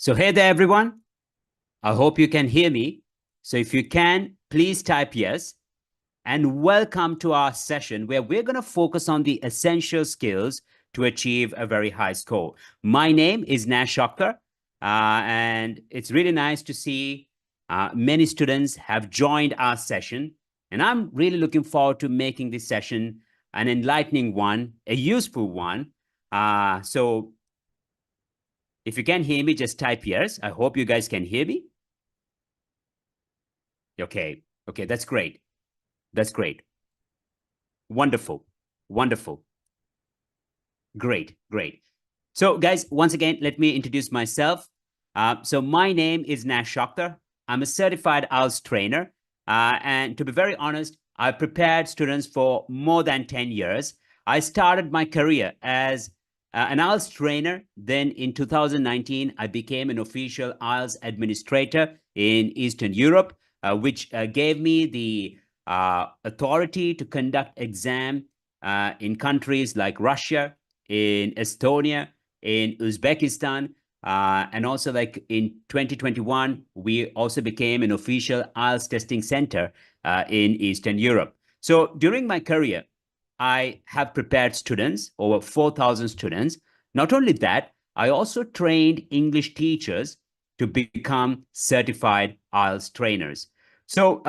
So hey there, everyone. I hope you can hear me. So if you can, please type yes. And welcome to our session where we're going to focus on the essential skills to achieve a very high score. My name is Nash Shakkar, and it's really nice to see many students have joined our session. And I'm really looking forward to making this session an enlightening one, a useful one. So if you can hear me, just type yes. I hope you guys can hear me. Okay. Okay. That's great. That's great. Wonderful. Wonderful. Great. Great. So, guys, once again, let me introduce myself. So, my name is Nash Shakkar. I'm a certified IELTS trainer. And to be very honest, I've prepared students for more than 10 years. I started my career as an IELTS trainer. Then in 2019, I became an official IELTS administrator in Eastern Europe, which gave me the authority to conduct exam in countries like Russia, in Estonia, in Uzbekistan, and also like in 2021, we also became an official IELTS testing center in Eastern Europe. So during my career, I have prepared students, over 4,000 students. Not only that, I also trained English teachers to become certified IELTS trainers. So,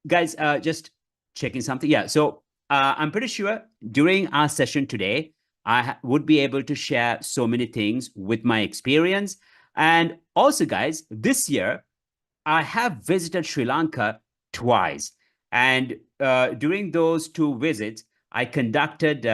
guys, just checking something. Yeah, so I'm pretty sure during our session today, I would be able to share so many things with my experience. And also, guys, this year, I have visited Sri Lanka twice. And during those two visits, I conducted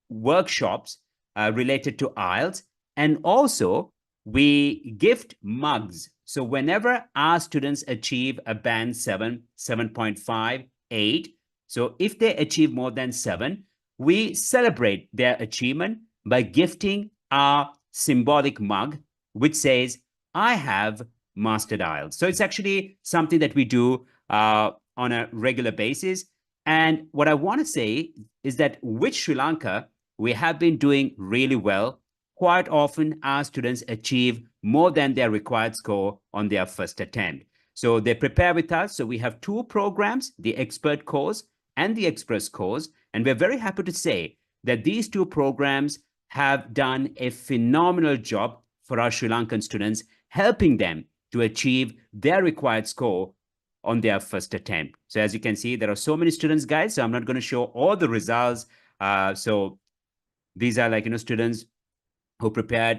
workshops related to IELTS. And also, we gift mugs. So whenever our students achieve a band 7, 7.5, 8, so if they achieve more than 7, we celebrate their achievement by gifting our symbolic mug, which says, I have mastered IELTS. So it's actually something that we do on a regular basis. And what I want to say is that with Sri Lanka, we have been doing really well. Quite often, our students achieve more than their required score on their first attempt. So they prepare with us. So we have two programs, the expert course and the express course. And we're very happy to say that these two programs have done a phenomenal job for our Sri Lankan students, helping them to achieve their required score on their first attempt. So as you can see, there are so many students, guys. So I'm not going to show all the results. So these are like, students who prepared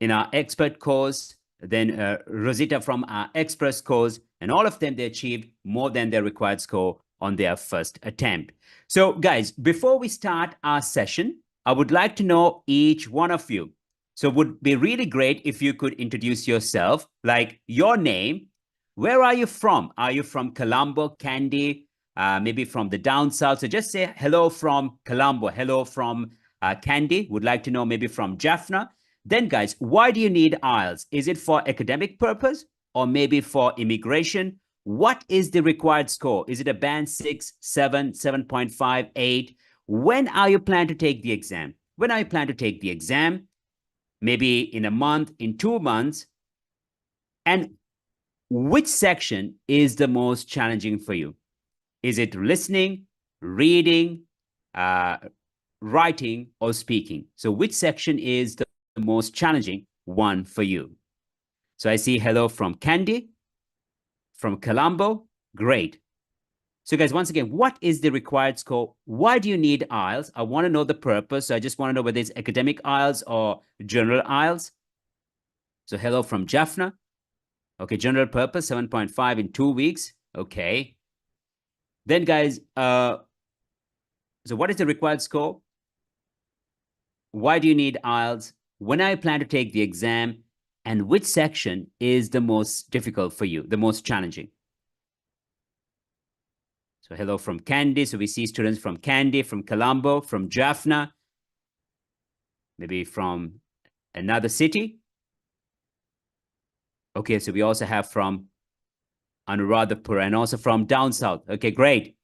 in our expert course, then Rosita from our express course, and all of them, they achieved more than their required score on their first attempt. So guys, before we start our session, I would like to know each one of you. So it would be really great if you could introduce yourself, like your name. Where are you from? Are you from Colombo, Kandy, maybe from the down south? So just say hello from Colombo, hello from Kandy. Would like to know maybe from Jaffna. Then, guys, why do you need IELTS? Is it for academic purpose or maybe for immigration? What is the required score? Is it a band 6, 7, 7.5, 8? When are you planning to take the exam? When are you planning to take the exam? Maybe in a month, in 2 months? And which section is the most challenging for you? Is it listening, reading, writing, or speaking? So which section is the most challenging one for you? So I see hello from Kandy, from Colombo. Great. So guys, once again, what is the required score? Why do you need IELTS? I want to know the purpose. So I just want to know whether it's academic IELTS or general IELTS. So hello from Jaffna. Okay, general purpose, 7.5 in 2 weeks. Okay. Then guys, so what is the required score? Why do you need IELTS? When I plan to take the exam? And which section is the most difficult for you, the most challenging? So hello from Kandy. So we see students from Kandy, from Colombo, from Jaffna, maybe from another city. Okay, so we also have from Anuradhapura and also from down south. Okay, great.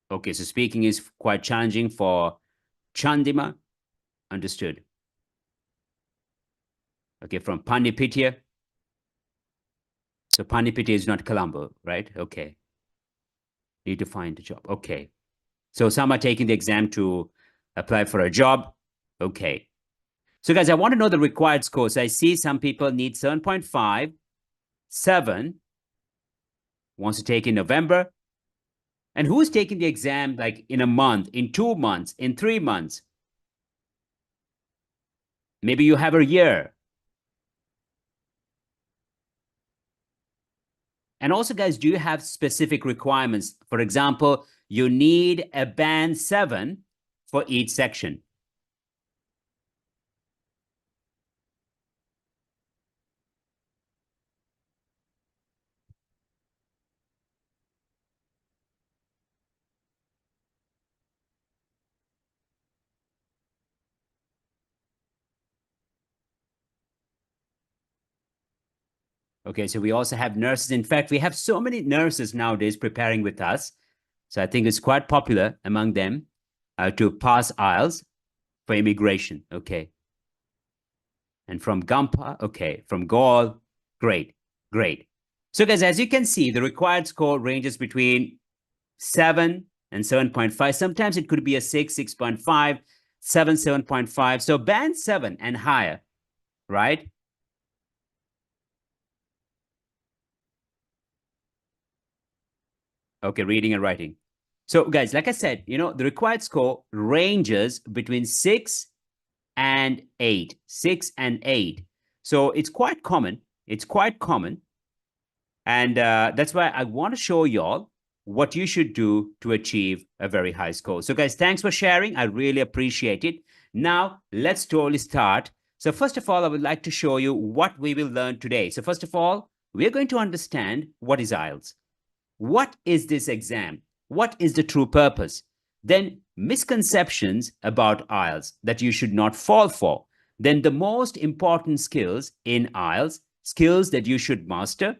Okay, so speaking is quite challenging for Chandima, understood. Okay, from Pandipitya. So Pandipitya is not Colombo, right? Okay. Need to find a job. Okay. So some are taking the exam to apply for a job. Okay. So guys, I want to know the required scores. I see some people need 7.5, 7, wants to take in November. And who's taking the exam like in a month, in 2 months, in 3 months? Maybe you have a year. And also, guys, do you have specific requirements? For example, you need a band 7 for each section. Okay, so we also have nurses. In fact, we have so many nurses nowadays preparing with us. So I think it's quite popular among them to pass IELTS for immigration. Okay. And from Gampa, okay, from Gaul, great, great. So guys, as you can see, the required score ranges between 7 and 7.5. Sometimes it could be a 6, 6.5, 7, 7.5. So band 7 and higher, right? Okay, reading and writing. So guys, like I said, the required score ranges between 6 and 8, 6 and 8. So it's quite common. It's quite common. And that's why I want to show y'all what you should do to achieve a very high score. So guys, thanks for sharing. I really appreciate it. Now, let's totally start. So first of all, I would like to show you what we will learn today. So first of all, we're going to understand what is IELTS. What is this exam? What is the true purpose? Then misconceptions about IELTS that you should not fall for. Then the most important skills in IELTS, skills that you should master,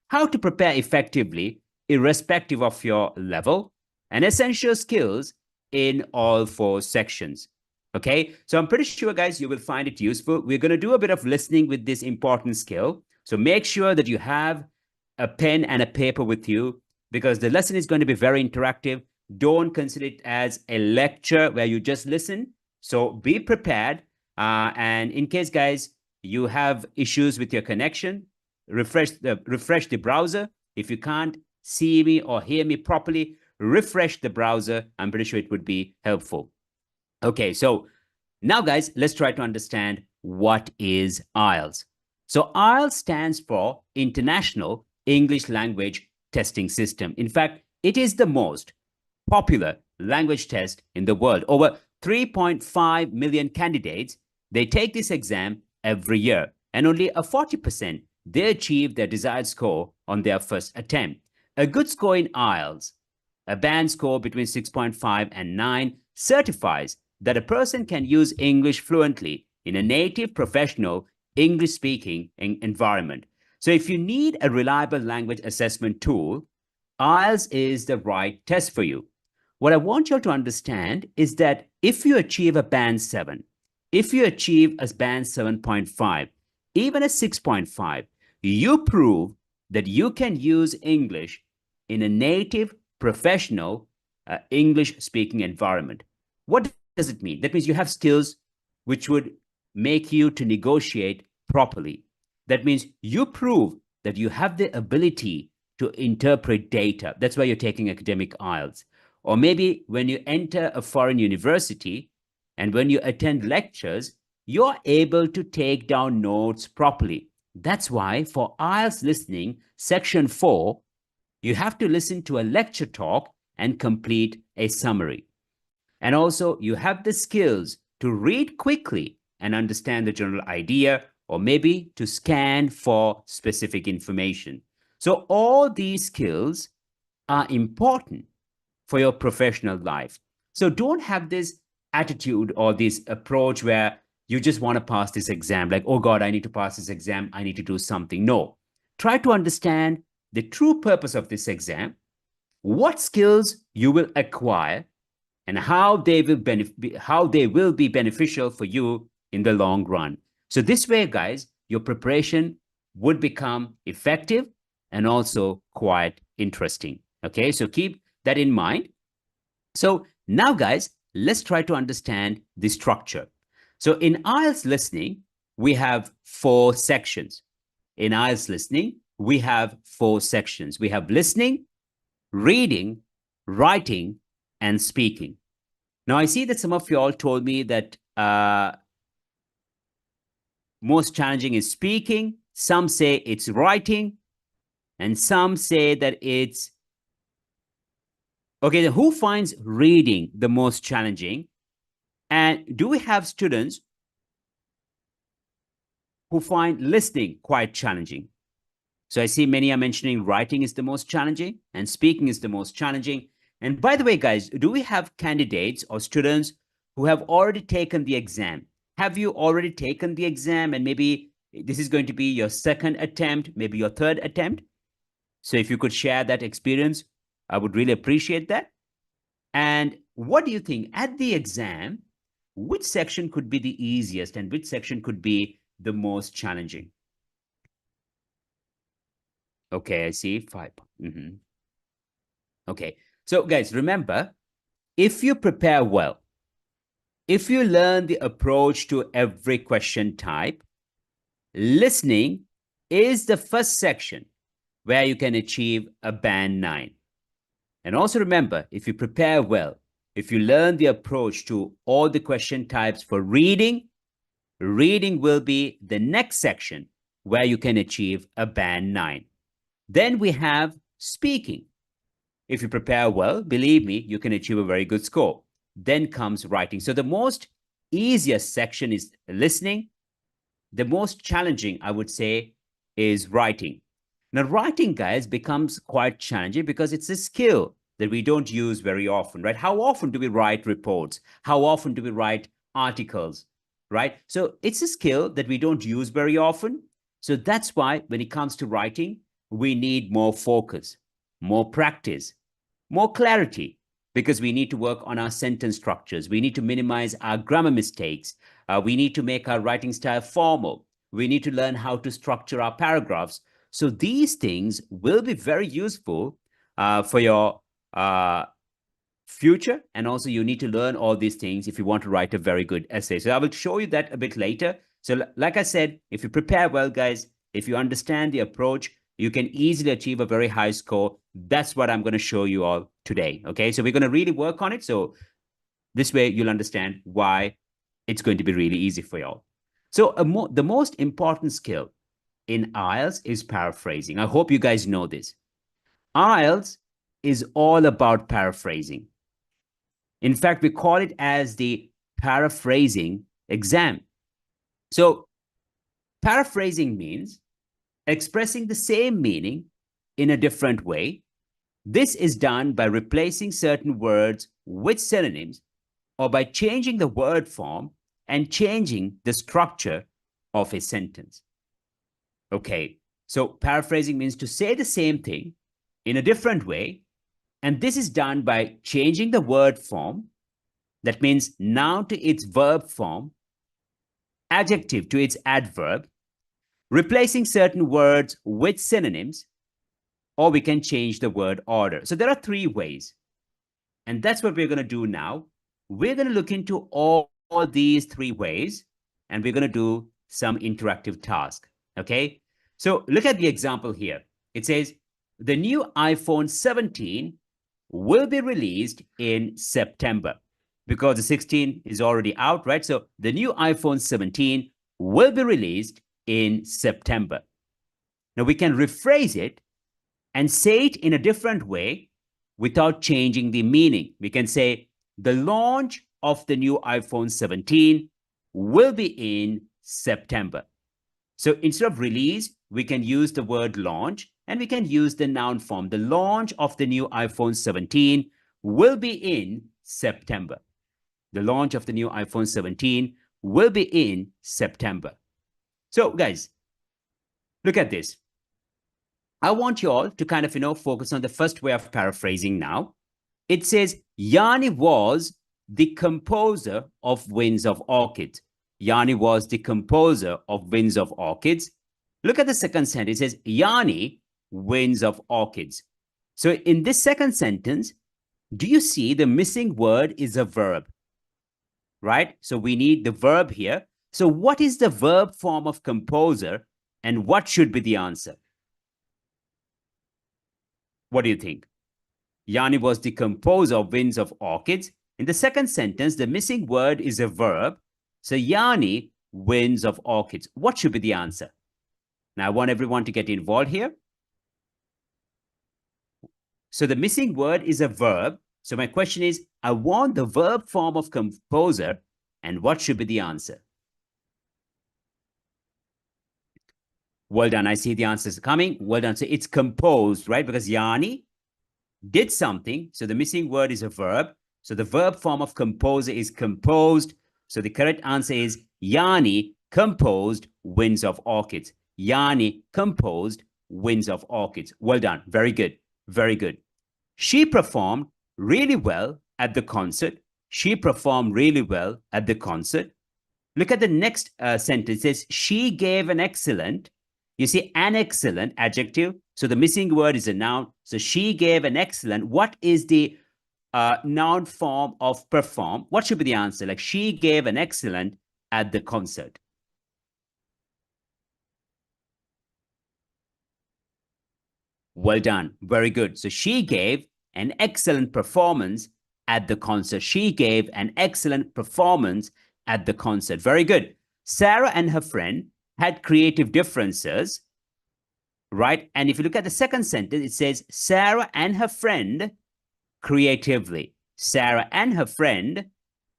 how to prepare effectively, irrespective of your level, and essential skills in all 4 sections. Okay, so I'm pretty sure, guys, you will find it useful. We're going to do a bit of listening with this important skill. So make sure that you have a pen and a paper with you because the lesson is going to be very interactive. Don't consider it as a lecture where you just listen. So be prepared. And in case, guys, you have issues with your connection, refresh the browser. If you can't see me or hear me properly, refresh the browser. I'm pretty sure it would be helpful. Okay, so now, guys, let's try to understand what is IELTS. So IELTS stands for International English Language Testing System. In fact, it is the most popular language test in the world. Over 3.5 million candidates, they take this exam every year, and only a 40% they achieve their desired score on their first attempt. A good score in IELTS, a band score between 6.5 and 9, certifies that a person can use English fluently in a native, professional, English-speaking environment. So if you need a reliable language assessment tool, IELTS is the right test for you. What I want you all to understand is that if you achieve a band 7, if you achieve a band 7.5, even a 6.5, you prove that you can use English in a native, professional, English-speaking environment. What does it mean? That means you have skills which would make you to negotiate properly. That means you prove that you have the ability to interpret data. That's why you're taking academic IELTS. Or maybe when you enter a foreign university and when you attend lectures, you're able to take down notes properly. That's why for IELTS listening, section 4, you have to listen to a lecture talk and complete a summary. And also, you have the skills to read quickly and understand the general idea, or maybe to scan for specific information. So all these skills are important for your professional life. So don't have this attitude or this approach where you just want to pass this exam, like, oh God, I need to pass this exam, I need to do something. No, try to understand the true purpose of this exam, what skills you will acquire, and how they will be beneficial for you in the long run. So this way, guys, your preparation would become effective and also quite interesting. Okay, so keep that in mind. So now, guys, let's try to understand the structure. So in IELTS listening, we have 4 sections. In IELTS listening, we have 4 sections. We have listening, reading, writing, and speaking. Now, I see that some of you all told me that most challenging is speaking. Some say it's writing, and some say that it's... Okay, then who finds reading the most challenging? And do we have students who find listening quite challenging? So I see many are mentioning writing is the most challenging and speaking is the most challenging. And by the way, guys, do we have candidates or students who have already taken the exam? Have you already taken the exam and maybe this is going to be your second attempt, maybe your third attempt? So if you could share that experience, I would really appreciate that. And what do you think at the exam, which section could be the easiest and which section could be the most challenging? Okay, I see 5. Okay, so guys, remember, if you prepare well, if you learn the approach to every question type, listening is the first section where you can achieve a band 9. And also remember, if you prepare well, if you learn the approach to all the question types for reading, reading will be the next section where you can achieve a band 9. Then we have speaking. If you prepare well, believe me, you can achieve a very good score. Then comes writing. So the most easiest section is listening. The most challenging, I would say, is writing. Now, writing, guys, becomes quite challenging because it's a skill that we don't use very often, right? How often do we write reports? How often do we write articles, right? So it's a skill that we don't use very often. So that's why when it comes to writing, we need more focus, more practice, more clarity, because we need to work on our sentence structures. We need to minimize our grammar mistakes. We need to make our writing style formal. We need to learn how to structure our paragraphs. So these things will be very useful for your future. And also you need to learn all these things if you want to write a very good essay. So I will show you that a bit later. So like I said, if you prepare well, guys, if you understand the approach, you can easily achieve a very high score. That's what I'm going to show you all today. Okay, so we're going to really work on it. So this way you'll understand why it's going to be really easy for y'all. So the most important skill in IELTS is paraphrasing. I hope you guys know this. IELTS is all about paraphrasing. In fact, we call it as the paraphrasing exam. So paraphrasing means expressing the same meaning in a different way. This is done by replacing certain words with synonyms or by changing the word form and changing the structure of a sentence. Okay, so paraphrasing means to say the same thing in a different way, and this is done by changing the word form. That means noun to its verb form, adjective to its adverb, replacing certain words with synonyms, or we can change the word order. So there are 3 ways, and that's what we're going to do now. We're going to look into all these 3 ways, and we're going to do some interactive task. Okay, so look at the example here. It says the new iPhone 17 will be released in September, because the 16 is already out, right? So the new iPhone 17 will be released in September. Now we can rephrase it and say it in a different way without changing the meaning. We can say the launch of the new iPhone 17 will be in September. So instead of release, we can use the word launch, and we can use the noun form. The launch of the new iPhone 17 will be in September. The launch of the new iPhone 17 will be in September. So guys, look at this. I want you all to kind of, focus on the first way of paraphrasing now. It says Yanni was the composer of Winds of Orchids. Yanni was the composer of Winds of Orchids. Look at the second sentence. It says Yanni Winds of Orchids. So in this second sentence, do you see the missing word is a verb? Right? So we need the verb here. So what is the verb form of composer and what should be the answer? What do you think? Yanni was the composer of Winds of Orchids. In the second sentence, the missing word is a verb. So Yanni Winds of Orchids. What should be the answer? Now I want everyone to get involved here. So the missing word is a verb. So my question is, I want the verb form of composer, and what should be the answer? Well done. I see the answers coming. Well done. So it's composed, right? Because Yanni did something. So the missing word is a verb. So the verb form of composer is composed. So the correct answer is Yanni composed Winds of Orchids. Yanni composed Winds of Orchids. Well done. Very good. Very good. She performed really well at the concert. She performed really well at the concert. Look at the next sentence. It says, she gave an excellent. You see, an excellent adjective. So the missing word is a noun. So she gave an excellent. What is the noun form of perform? What should be the answer? Like, she gave an excellent at the concert. Well done. Very good. So she gave an excellent performance at the concert. She gave an excellent performance at the concert. Very good. Sarah and her friend had creative differences, right? And if you look at the second sentence, it says Sarah and her friend creatively. Sarah and her friend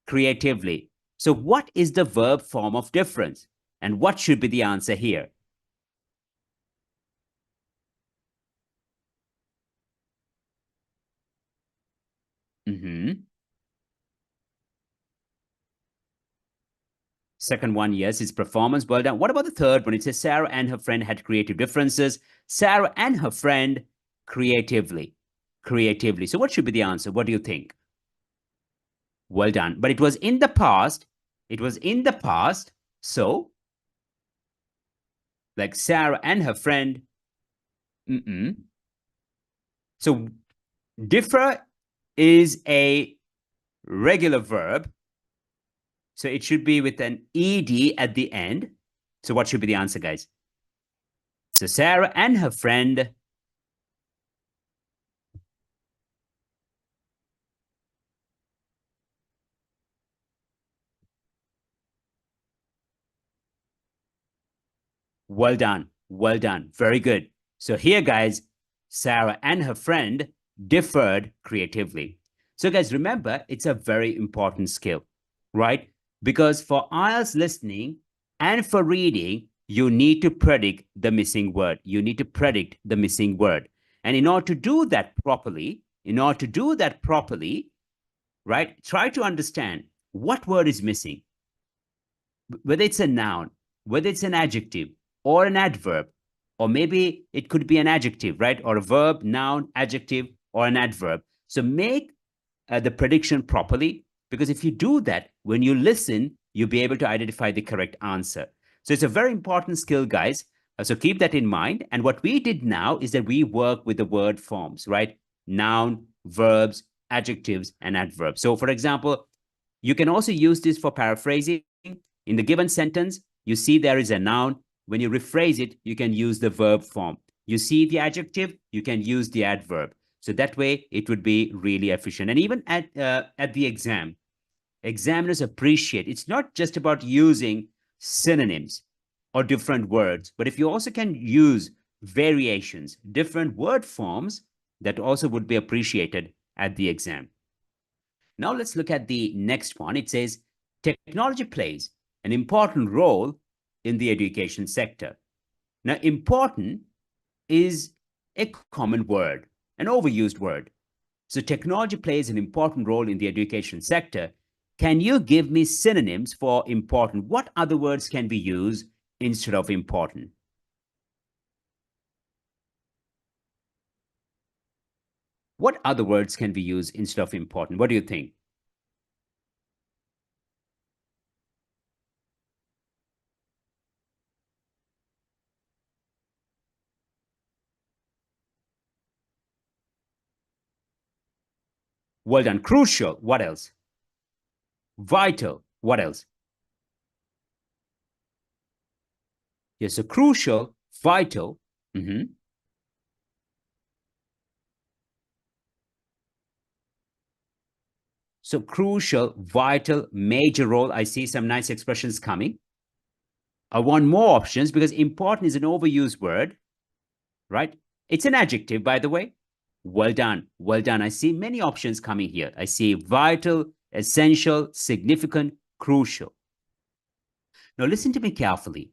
creatively. So what is the verb form of difference? And what should be the answer here? Second one, yes, is performance. Well done. What about the third one? It says Sarah and her friend had creative differences. Sarah and her friend creatively. Creatively. So what should be the answer? What do you think? Well done. But it was in the past. It was in the past. So, like Sarah and her friend. So, differ is a regular verb. So it should be with an ed at the end. So what should be the answer, guys? So Sarah and her friend. Well done. Well done. Very good. So here, guys, Sarah and her friend differed creatively. So guys, remember, it's a very important skill, right? Because for IELTS listening and for reading, you need to predict the missing word. You need to predict the missing word. And in order to do that properly, right, try to understand what word is missing. Whether it's a noun, whether it's an adjective or an adverb, or maybe it could be an adjective, right? Or a verb, noun, adjective, or an adverb. So make the prediction properly, because if you do that, when you listen, you'll be able to identify the correct answer. So it's a very important skill, guys. So keep that in mind. And what we did now is that we work with the word forms, right? Noun, verbs, adjectives, and adverbs. So for example, you can also use this for paraphrasing. In the given sentence, you see there is a noun. When you rephrase it, you can use the verb form. You see the adjective, you can use the adverb. So that way, it would be really efficient. And even at the exam, examiners appreciate, it's not just about using synonyms or different words, but if you also can use variations, different word forms, that also would be appreciated at the exam. Now let's look at the next one. It says, technology plays an important role in the education sector. Now, important is a common word, an overused word. So technology plays an important role in the education sector. Can you give me synonyms for important? What other words can we use instead of important? What other words can we use instead of important? What do you think? Well done. Crucial. What else? Vital. What else? Yes, so crucial, vital. Mhm. So crucial, vital, major role. I see some nice expressions coming. I want more options because important is an overused word, right? It's an adjective, by the way. Well done. Well done. I see many options coming here. I see vital, essential, significant, crucial. Now, listen to me carefully.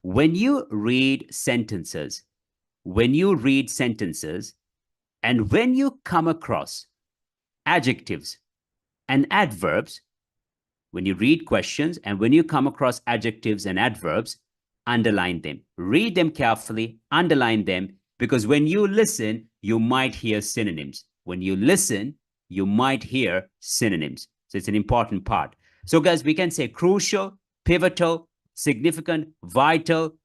When you read sentences, when you read sentences, and when you come across adjectives and adverbs, when you read questions and when you come across adjectives and adverbs, underline them. Read them carefully, underline them, because when you listen, you might hear synonyms. When you listen, you might hear synonyms. So it's an important part. So, guys, we can say crucial, pivotal, significant, vital,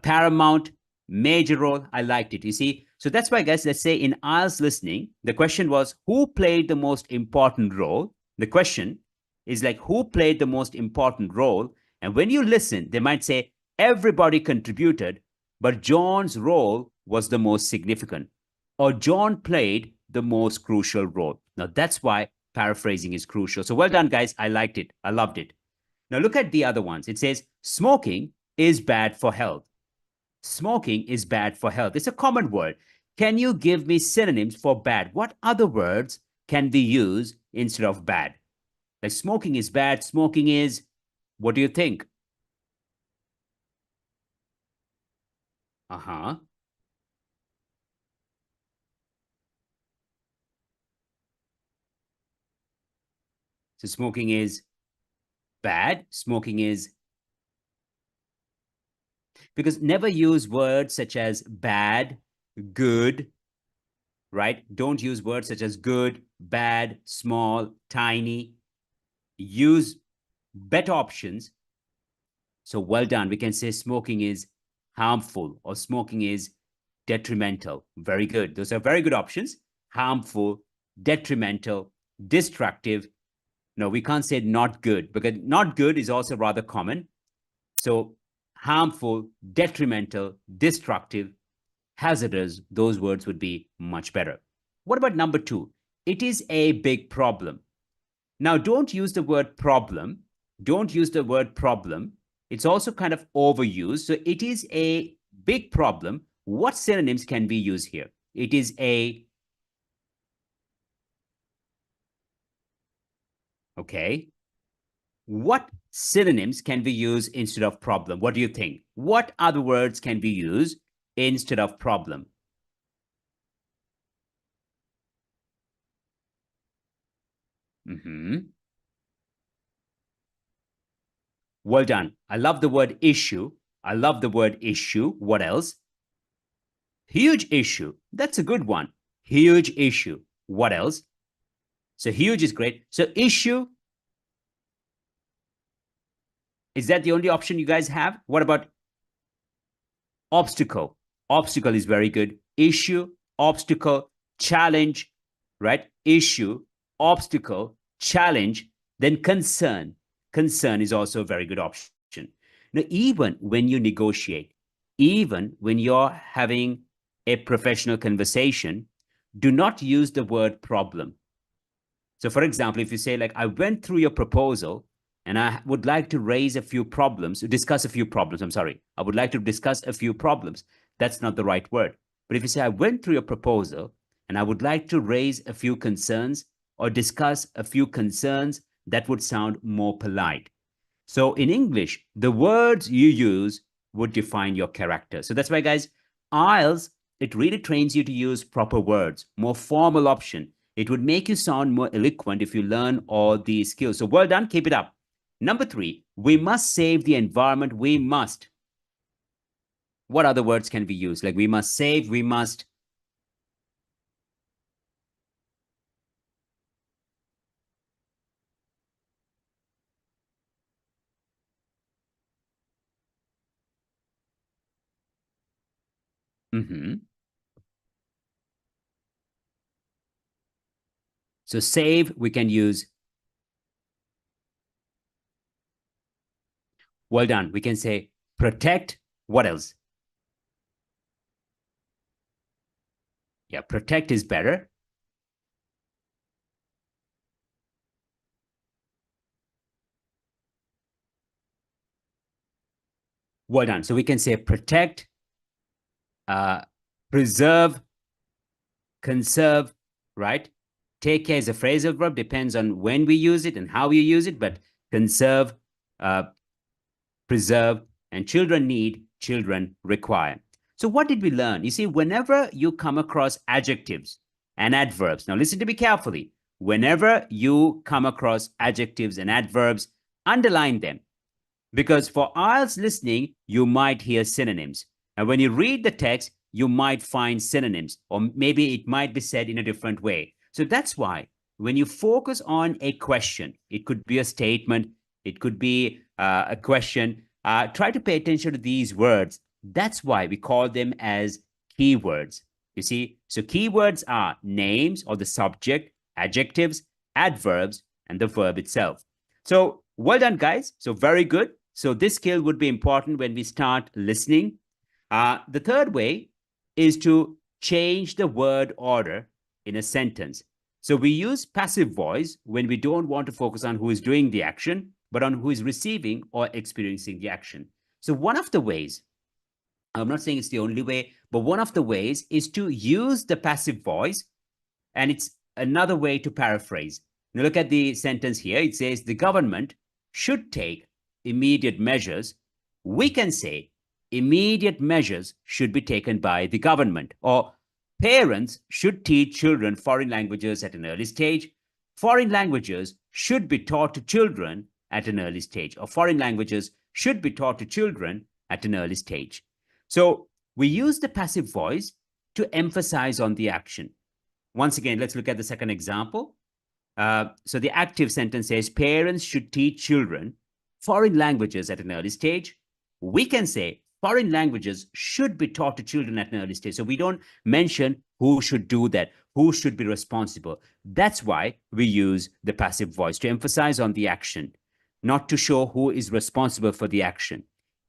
paramount, major role. I liked it. You see? So that's why, guys, let's say in IELTS listening, the question was who played the most important role? The question is like who played the most important role. And when you listen, they might say everybody contributed, but John's role was the most significant, or John played the most crucial role. Now that's why paraphrasing is crucial. So well done, guys. I liked it. I loved it. Now look at the other ones. It says smoking is bad for health. Smoking is bad for health. It's a common word. Can you give me synonyms for bad? What other words can we use instead of bad? Like smoking is bad, smoking is, what do you think? Uh-huh. So smoking is bad, smoking is, because never use words such as bad, good, right? Don't use words such as good, bad, small, tiny. Use better options. So well done. We can say smoking is harmful or smoking is detrimental. Very good. Those are very good options. Harmful, detrimental, destructive. No, we can't say not good because not good is also rather common. So harmful, detrimental, destructive, hazardous, those words would be much better. What about number two? It is a big problem. Now, don't use the word problem. Don't use the word problem. It's also kind of overused. So it is a big problem. What synonyms can we use here? It is a, okay. What synonyms can we use instead of problem? What do you think? What other words can we use instead of problem? Mm-hmm. Well done. I love the word issue. I love the word issue. What else? Huge issue. That's a good one. Huge issue. What else? So huge is great. So issue, is that the only option you guys have? What about obstacle? Obstacle is very good. Issue, obstacle, challenge, right? Issue, obstacle, challenge, then concern. Concern is also a very good option. Now, even when you negotiate, even when you're having a professional conversation, do not use the word problem. So, for example, if you say, like, I went through your proposal and I would like to raise a few problems, discuss a few problems. I'm sorry. I would like to discuss a few problems. That's not the right word. But if you say, I went through your proposal and I would like to raise a few concerns or discuss a few concerns, that would sound more polite. So in English, the words you use would define your character. So that's why, guys, IELTS, it really trains you to use proper words, more formal option. It would make you sound more eloquent if you learn all these skills. So well done, keep it up. Number three, we must save the environment. We must. What other words can we use? Like we must save, we must. So save, we can use. Well done. We can say protect. What else? Yeah, protect is better. Well done. So we can say protect, preserve, conserve, right? Take care is a phrasal verb, depends on when we use it and how we use it, but conserve, uh, preserve, and children need, children require. So what did we learn? You see, whenever you come across adjectives and adverbs, now listen to me carefully. Whenever you come across adjectives and adverbs, underline them. Because for IELTS listening, you might hear synonyms. And when you read the text, you might find synonyms, or maybe it might be said in a different way. So that's why when you focus on a question, it could be a statement, it could be a question, try to pay attention to these words. That's why we call them as keywords. You see, so keywords are names or the subject, adjectives, adverbs, and the verb itself. So well done, guys. So very good. So this skill would be important when we start listening. The third way is to change the word order in a sentence. So we use passive voice when we don't want to focus on who is doing the action, but on who is receiving or experiencing the action. So one of the ways, I'm not saying it's the only way, but one of the ways is to use the passive voice, and it's another way to paraphrase. Now look at the sentence here. It says the government should take immediate measures. We can say immediate measures should be taken by the government, or parents should teach children foreign languages at an early stage. Foreign languages should be taught to children at an early stage, or foreign languages should be taught to children at an early stage. So we use the passive voice to emphasize on the action. Once again, let's look at the second example. So the active sentence says parents should teach children foreign languages at an early stage. We can say foreign languages should be taught to children at an early stage. So we don't mention who should do that, who should be responsible. That's why we use the passive voice, to emphasize on the action, not to show who is responsible for the action.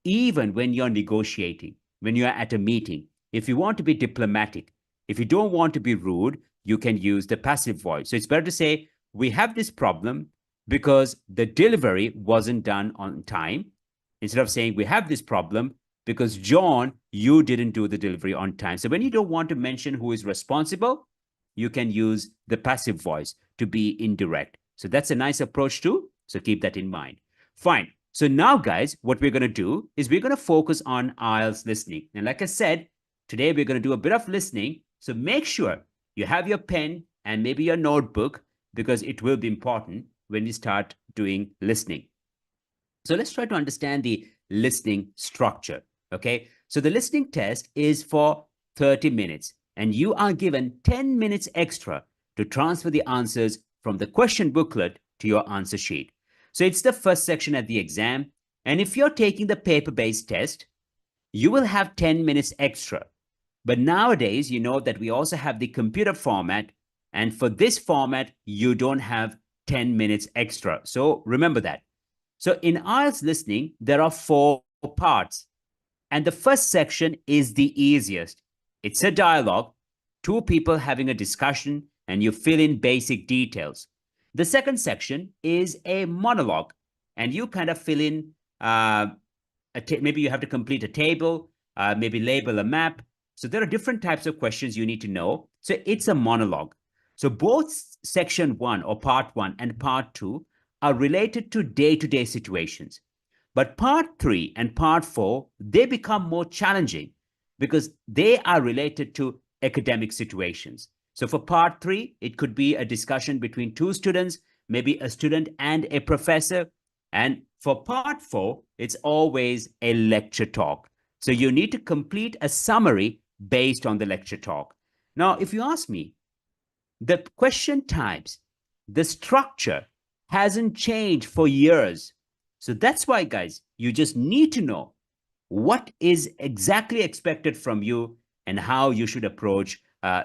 Even when you're negotiating, when you're at a meeting, if you want to be diplomatic, if you don't want to be rude, you can use the passive voice. So it's better to say, we have this problem because the delivery wasn't done on time, instead of saying we have this problem because John, you didn't do the delivery on time. So when you don't want to mention who is responsible, you can use the passive voice to be indirect. So that's a nice approach too. So keep that in mind. Fine. So now, guys, what we're going to do is we're going to focus on IELTS listening. And like I said, today we're going to do a bit of listening. So make sure you have your pen and maybe your notebook, because it will be important when you start doing listening. So let's try to understand the listening structure. Okay. So the listening test is for 30 minutes, and you are given 10 minutes extra to transfer the answers from the question booklet to your answer sheet. So it's the first section at the exam. And if you're taking the paper-based test, you will have 10 minutes extra. But nowadays, you know that we also have the computer format. And for this format, you don't have 10 minutes extra. So remember that. So in IELTS listening, there are 4 parts. And the first section is the easiest. It's a dialogue, 2 people having a discussion, and you fill in basic details. The second section is a monologue, and you kind of fill in, maybe you have to complete a table, maybe label a map. So there are different types of questions you need to know. So it's a monologue. So both section 1 or part 1 and part 2 are related to day-to-day situations. But part 3 and part 4, they become more challenging because they are related to academic situations. So for part 3, it could be a discussion between 2 students, maybe a student and a professor. And for part 4, it's always a lecture talk. So you need to complete a summary based on the lecture talk. Now, if you ask me, the question types, the structure hasn't changed for years. So that's why, guys, you just need to know what is exactly expected from you and how you should approach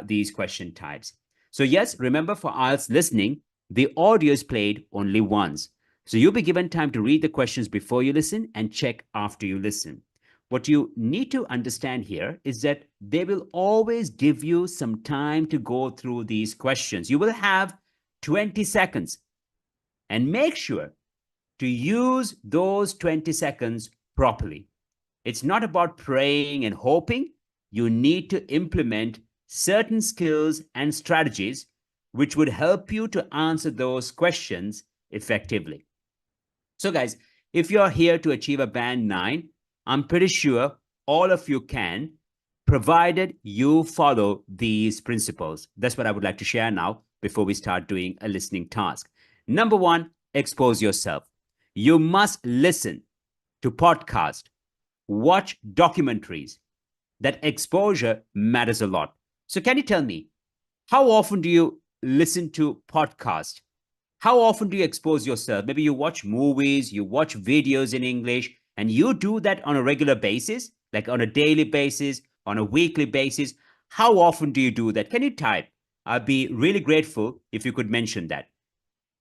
these question types. So yes, remember for IELTS listening, the audio is played only once. So you'll be given time to read the questions before you listen and check after you listen. What you need to understand here is that they will always give you some time to go through these questions. You will have 20 seconds, and make sure to use those 20 seconds properly. It's not about praying and hoping. You need to implement certain skills and strategies which would help you to answer those questions effectively. So, guys, if you're here to achieve a band 9, I'm pretty sure all of you can, provided you follow these principles. That's what I would like to share now before we start doing a listening task. Number 1, expose yourself. You must listen to podcasts, watch documentaries. That exposure matters a lot. So can you tell me, how often do you listen to podcasts? How often do you expose yourself? Maybe you watch movies, you watch videos in English, and you do that on a regular basis, like on a daily basis, on a weekly basis. How often do you do that? Can you type? I'd be really grateful if you could mention that.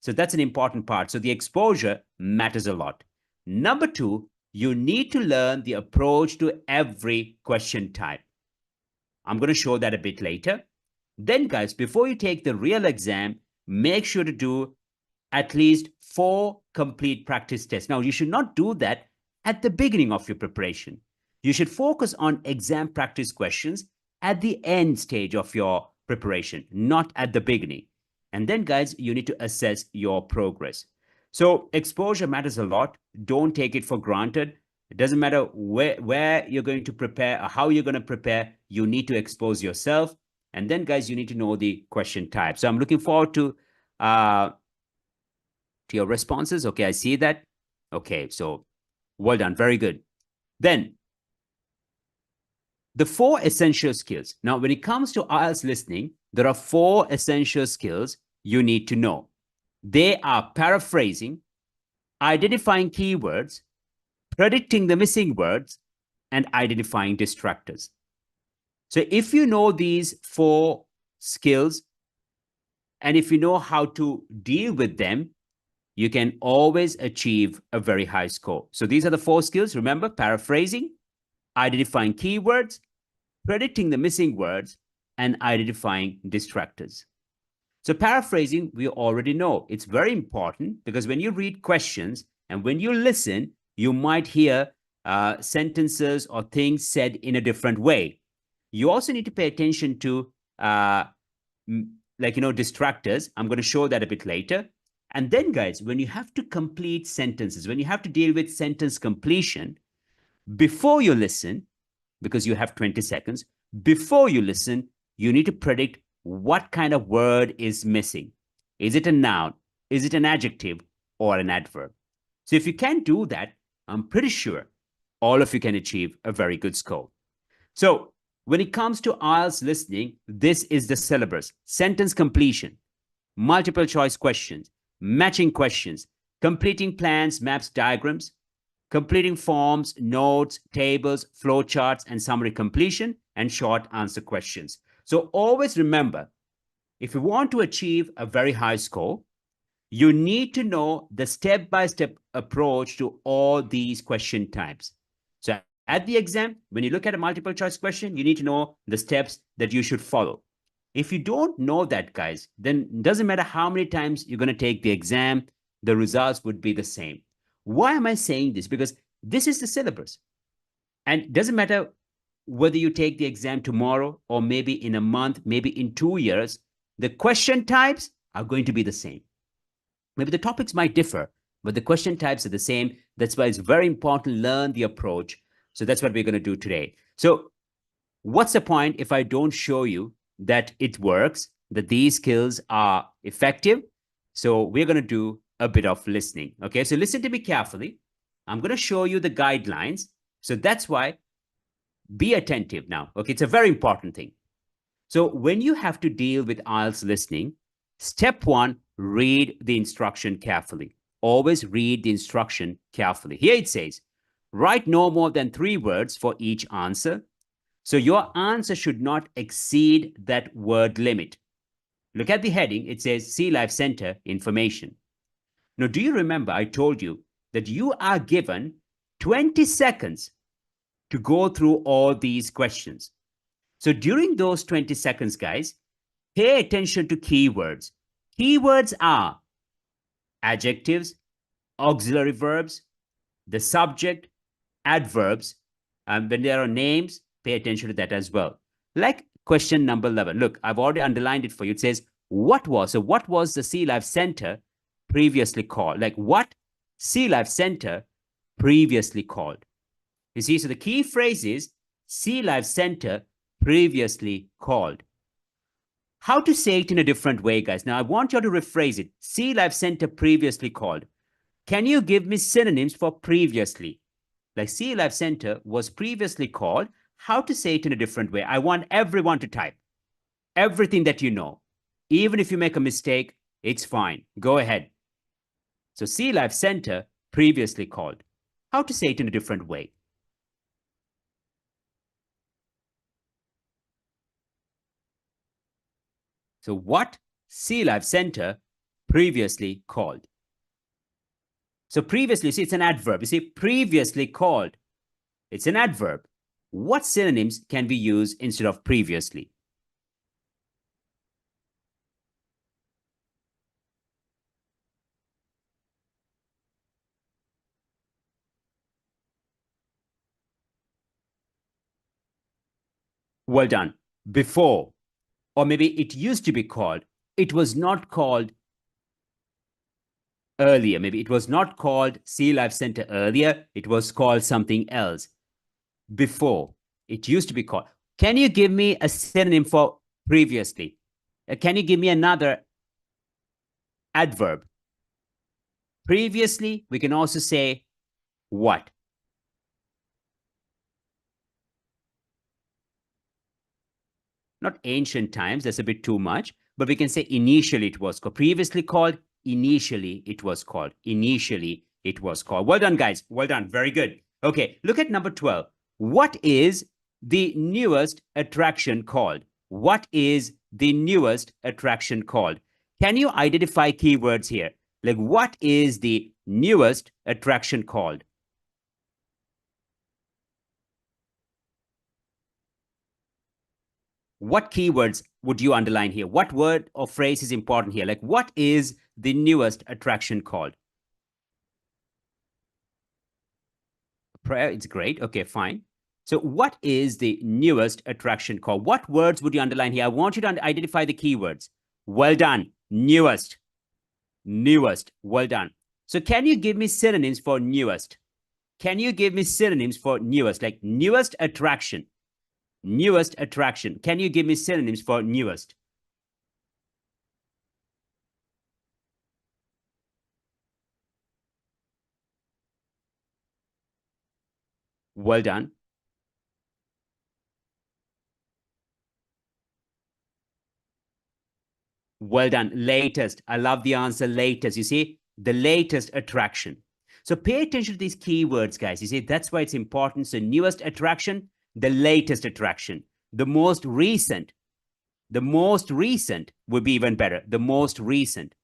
So that's an important part. So the exposure matters a lot. Number 2, you need to learn the approach to every question type. I'm going to show that a bit later. Then, guys, before you take the real exam, make sure to do at least 4 complete practice tests. Now, you should not do that at the beginning of your preparation. You should focus on exam practice questions at the end stage of your preparation, not at the beginning. And then, guys, you need to assess your progress. So exposure matters a lot. Don't take it for granted. It doesn't matter where you're going to prepare or how you're going to prepare. You need to expose yourself. And then, guys, you need to know the question type. So I'm looking forward to your responses. Okay, I see that. Okay, so well done. Very good. Then, the 4 essential skills. Now, when it comes to IELTS listening, there are 4 essential skills you need to know. They are paraphrasing, identifying keywords, predicting the missing words, and identifying distractors. So if you know these 4 skills, and if you know how to deal with them, you can always achieve a very high score. So these are the 4 skills. Remember, paraphrasing, identifying keywords, predicting the missing words, and identifying distractors. So paraphrasing, we already know. It's very important because when you read questions and when you listen, you might hear sentences or things said in a different way. You also need to pay attention to distractors. I'm going to show that a bit later. And then, guys, when you have to complete sentences, when you have to deal with sentence completion, before you listen, because you have 20 seconds, before you listen, you need to predict what kind of word is missing. Is it a noun? Is it an adjective or an adverb? So if you can do that, I'm pretty sure all of you can achieve a very good score. So when it comes to IELTS listening, this is the syllabus: sentence completion, multiple choice questions, matching questions, completing plans, maps, diagrams, completing forms, notes, tables, flowcharts, and summary completion, and short answer questions. So always remember, if you want to achieve a very high score, you need to know the step-by-step approach to all these question types. So at the exam, when you look at a multiple choice question, you need to know the steps that you should follow. If you don't know that, guys, then it doesn't matter how many times you're going to take the exam, the results would be the same. Why am I saying this? Because this is the syllabus. And it doesn't matter whether you take the exam tomorrow or maybe in a month, maybe in 2 years, the question types are going to be the same. Maybe the topics might differ, but the question types are the same. That's why it's very important to learn the approach. So that's what we're going to do today. So what's the point if I don't show you that it works, that these skills are effective? So we're going to do a bit of listening. Okay, so listen to me carefully. I'm going to show you the guidelines. So that's why be attentive now. Okay, it's a very important thing. So when you have to deal with IELTS listening, step 1, read the instruction carefully. Always read the instruction carefully. Here it says, write no more than 3 words for each answer. So your answer should not exceed that word limit. Look at the heading. It says Sea Life Center information. Now, do you remember I told you that you are given 20 seconds to go through all these questions? So during those 20 seconds, guys, pay attention to keywords. Keywords are adjectives, auxiliary verbs, the subject, adverbs. When there are names, pay attention to that as well. Like question number 11. Look, I've already underlined it for you. It says, what was the Sea Life Center previously called? Like, what Sea Life Center previously called? You see, so the key phrase is Sea Life Center previously called. How to say it in a different way, guys? Now, I want you to rephrase it. Sea Life Center previously called. Can you give me synonyms for previously? Like Sea Life Center was previously called. How to say it in a different way? I want everyone to type everything that you know. Even if you make a mistake, it's fine. Go ahead. So Sea Life Center previously called. How to say it in a different way? So what Sea Life Center previously called? So previously, see, it's an adverb. You see, previously called. It's an adverb. What synonyms can we use instead of previously? Well done. Before, or maybe it used to be called. It was not called earlier. Maybe it was not called Sea Life Center earlier. It was called something else. Before, it used to be called. Can you give me a synonym for previously? Can you give me another adverb? Previously, we can also say what? Not ancient times, that's a bit too much, but we can say initially it was called. Previously called, initially it was called. Initially it was called. Well done, guys. Well done. Very good. Okay, look at number 12. What is the newest attraction called? What is the newest attraction called? Can you identify keywords here? Like, what is the newest attraction called? What keywords would you underline here? What word or phrase is important here? Like, what is the newest attraction called? Prayer, it's great. Okay, fine. So what is the newest attraction called? What words would you underline here? I want you to identify the keywords. Well done. Newest. Newest. Well done. So can you give me synonyms for newest? Can you give me synonyms for newest? Like newest attraction. Newest attraction. Can you give me synonyms for newest? Well done. Well done. Latest. I love the answer latest. You see, the latest attraction. So pay attention to these keywords, guys. You see, that's why it's important. So newest attraction, the latest attraction, the most recent would be even better. The most recent.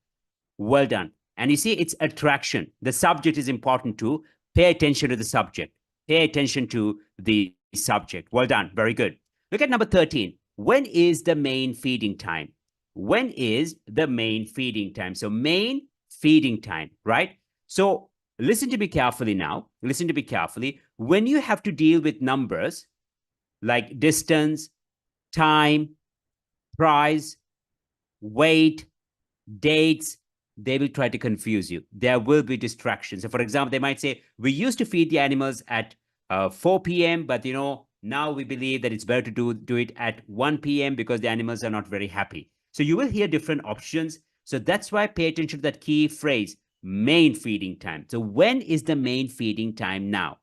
Well done. And you see, it's attraction. The subject is important too. Pay attention to the subject. Pay attention to the subject. Well done. Very good. Look at number 13. When is the main feeding time? When is the main feeding time? So main feeding time, right? So listen to me carefully now. Listen to me carefully. When you have to deal with numbers like distance, time, price, weight, dates, they will try to confuse you. There will be distractions. So for example, they might say, we used to feed the animals at 4 p.m., but now we believe that it's better to do it at 1 p.m. because the animals are not very happy. So you will hear different options. So that's why pay attention to that key phrase, main feeding time. So when is the main feeding time now?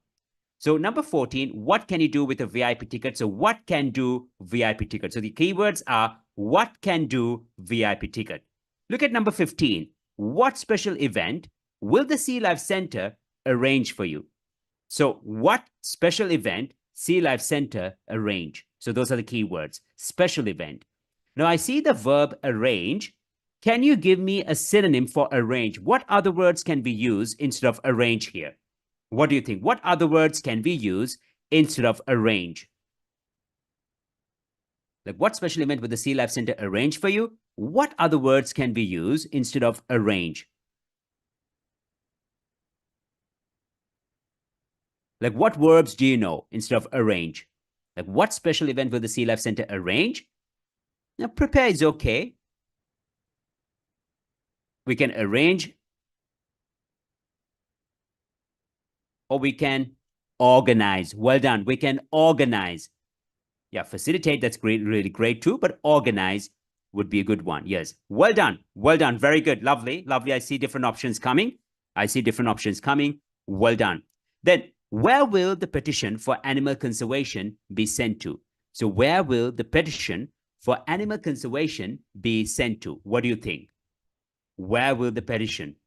So number 14, what can you do with a VIP ticket? So what can do VIP ticket? So the keywords are what can do VIP ticket. Look at number 15. What special event will the Sea Life Center arrange for you? So what special event Sea Life Center arrange? So those are the key words. Special event. Now I see the verb arrange. Can you give me a synonym for arrange? What other words can we use instead of arrange here? What do you think? What other words can we use instead of arrange? Like, what special event would the Sea Life Center arrange for you? What other words can we use instead of arrange? Like, what verbs do you know instead of arrange? Like, what special event will the Sea Life Center arrange? Now, prepare is okay. We can arrange, or we can organize. Well done. We can organize. Yeah, facilitate, that's great, really great too, but organize would be a good one. Yes. Well done. Well done. Very good. Lovely. Lovely. I see different options coming. I see different options coming. Well done. Then, where will the petition for animal conservation be sent to? So, where will the petition for animal conservation be sent to? What do you think? Where will the petition?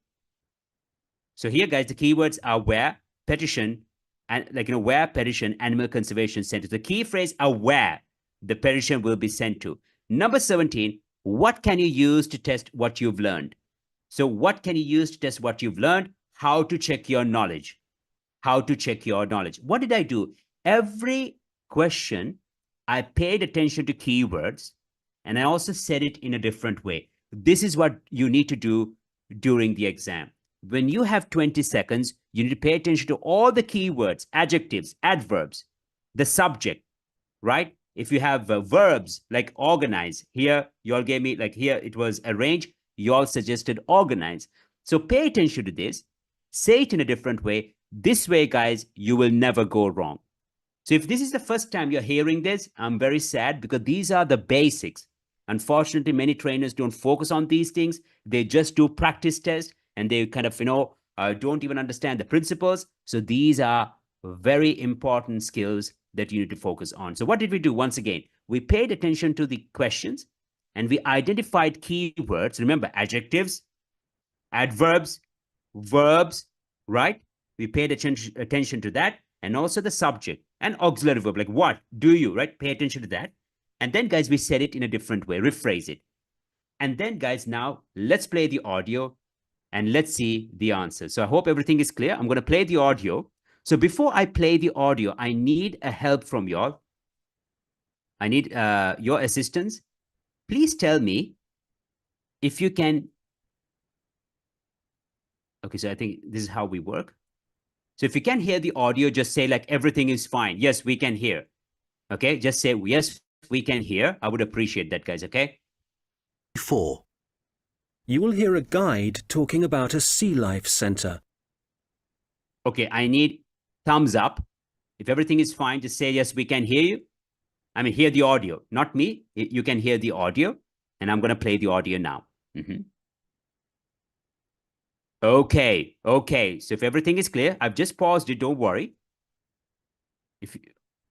So here, guys, the keywords are where, petition, and where petition, animal conservation center. The key phrase are where the petition will be sent to. Number 17, what can you use to test what you've learned? So what can you use to test what you've learned? How to check your knowledge. How to check your knowledge. What did I do? Every question, I paid attention to keywords, and I also said it in a different way. This is what you need to do during the exam. When you have 20 seconds, you need to pay attention to all the keywords, adjectives, adverbs, the subject, right? If you have verbs like organize, here you all gave me, like here it was arrange, you all suggested organize. So pay attention to this, say it in a different way. This way, guys, you will never go wrong. So if this is the first time you're hearing this, I'm very sad because these are the basics. Unfortunately, many trainers don't focus on these things. They just do practice tests and they kind of, don't even understand the principles. So these are very important skills that you need to focus on. So what did we do? Once again, we paid attention to the questions and we identified keywords. Remember, adjectives, adverbs, verbs, right? We paid attention to that, and also the subject and auxiliary verb, like what, do you, right? Pay attention to that. And then, guys, we said it in a different way, rephrase it. And then, guys, now let's play the audio and let's see the answer. So I hope everything is clear. I'm going to play the audio. So before I play the audio, I need a help from y'all. I need your assistance. Please tell me if you can. Okay, so I think this is how we work. So if you can hear the audio, just say like everything is fine. Yes, we can hear. Okay, just say yes, we can hear. I would appreciate that, guys, okay? 4. You will hear a guide talking about a sea life center. Okay, I need thumbs up. If everything is fine, just say yes, we can hear you. I mean, hear the audio, not me. You can hear the audio, and I'm going to play the audio now. Okay, okay. So if everything is clear, I've just paused it, don't worry.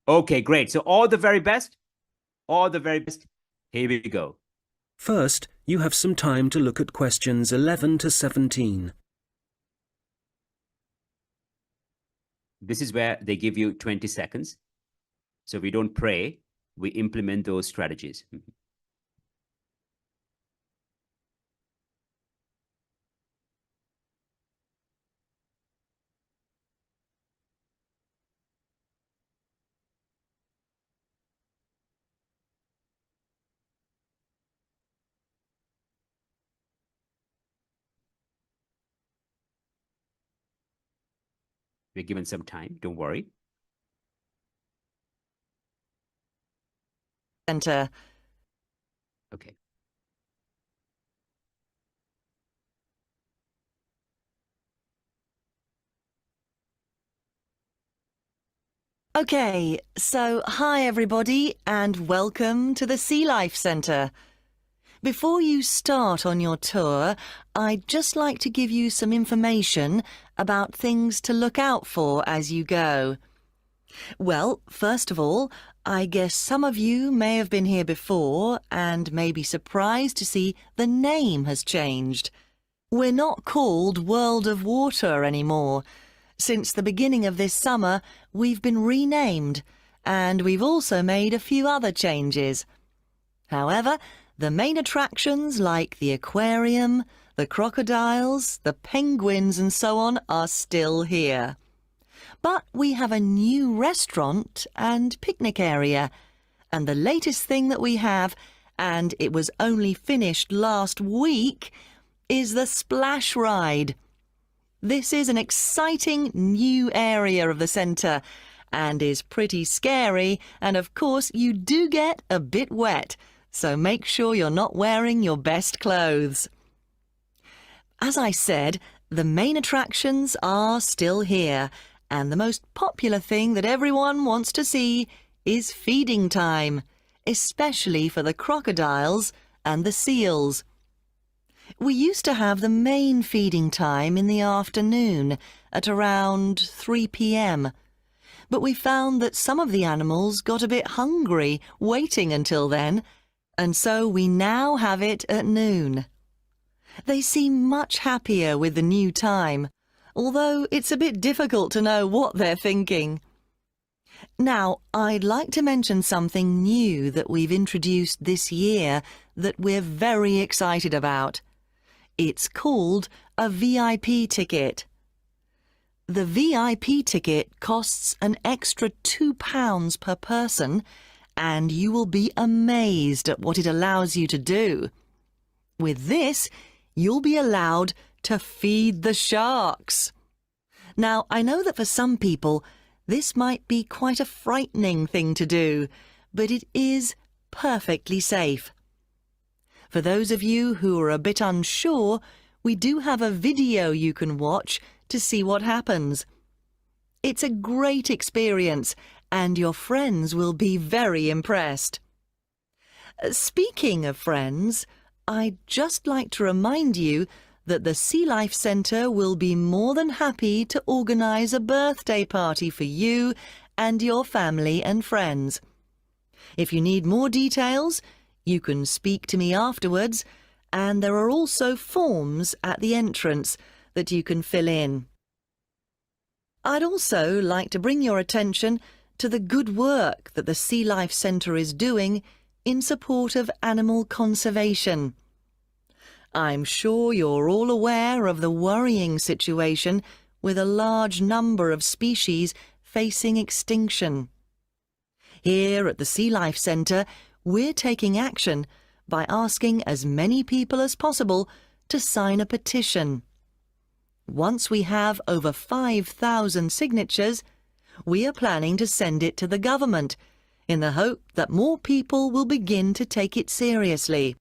Okay, great. So all the very best. All the very best. Here we go. First, you have some time to look at questions 11 to 17. This is where they give you 20 seconds. So we don't pray, we implement those strategies. We're given some time, don't worry. Center. Okay. Okay, so hi everybody and welcome to the Sea Life Centre. Before you start on your tour, I'd just like to give you some information about things to look out for as you go. Well, first of all, I guess some of you may have been here before and may be surprised to see the name has changed. We're not called World of Water anymore. Since the beginning of this summer, we've been renamed and we've also made a few other changes. However, the main attractions like the aquarium, the crocodiles, the penguins and so on are still here. But we have a new restaurant and picnic area, and the latest thing that we have, and it was only finished last week, is the splash ride. This is an exciting new area of the centre and is pretty scary, and of course you do get a bit wet, so make sure you're not wearing your best clothes. As I said, the main attractions are still here, and the most popular thing that everyone wants to see is feeding time, especially for the crocodiles and the seals. We used to have the main feeding time in the afternoon at around 3 p.m., but we found that some of the animals got a bit hungry waiting until then, and so we now have it at noon. They seem much happier with the new time, although it's a bit difficult to know what they're thinking. Now, I'd like to mention something new that we've introduced this year that we're very excited about. It's called a VIP ticket. The VIP ticket costs an extra £2 per person, and you will be amazed at what it allows you to do. With this, you'll be allowed to feed the sharks. Now, I know that for some people, this might be quite a frightening thing to do, but it is perfectly safe. For those of you who are a bit unsure, we do have a video you can watch to see what happens. It's a great experience, and your friends will be very impressed. Speaking of friends, I'd just like to remind you that the Sea Life Centre will be more than happy to organise a birthday party for you and your family and friends. If you need more details, you can speak to me afterwards, and there are also forms at the entrance that you can fill in. I'd also like to bring your attention to the good work that the Sea Life Centre is doing in support of animal conservation. I'm sure you're all aware of the worrying situation with a large number of species facing extinction. Here at the Sea Life Centre, we're taking action by asking as many people as possible to sign a petition. Once we have over 5,000 signatures, we are planning to send it to the government in the hope that more people will begin to take it seriously.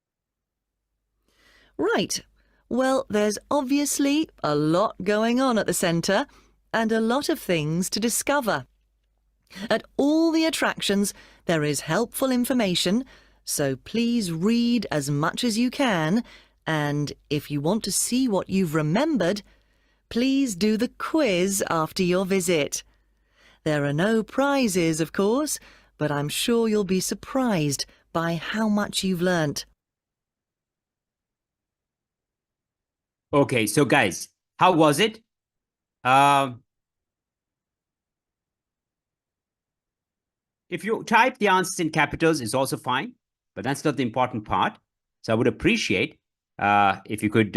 Right, well, there's obviously a lot going on at the centre and a lot of things to discover. At all the attractions, there is helpful information, so please read as much as you can, and if you want to see what you've remembered, please do the quiz after your visit. There are no prizes, of course, but I'm sure you'll be surprised by how much you've learnt. Okay, so guys, how was it? If you type the answers in capitals, it's also fine, but that's not the important part. So I would appreciate if you could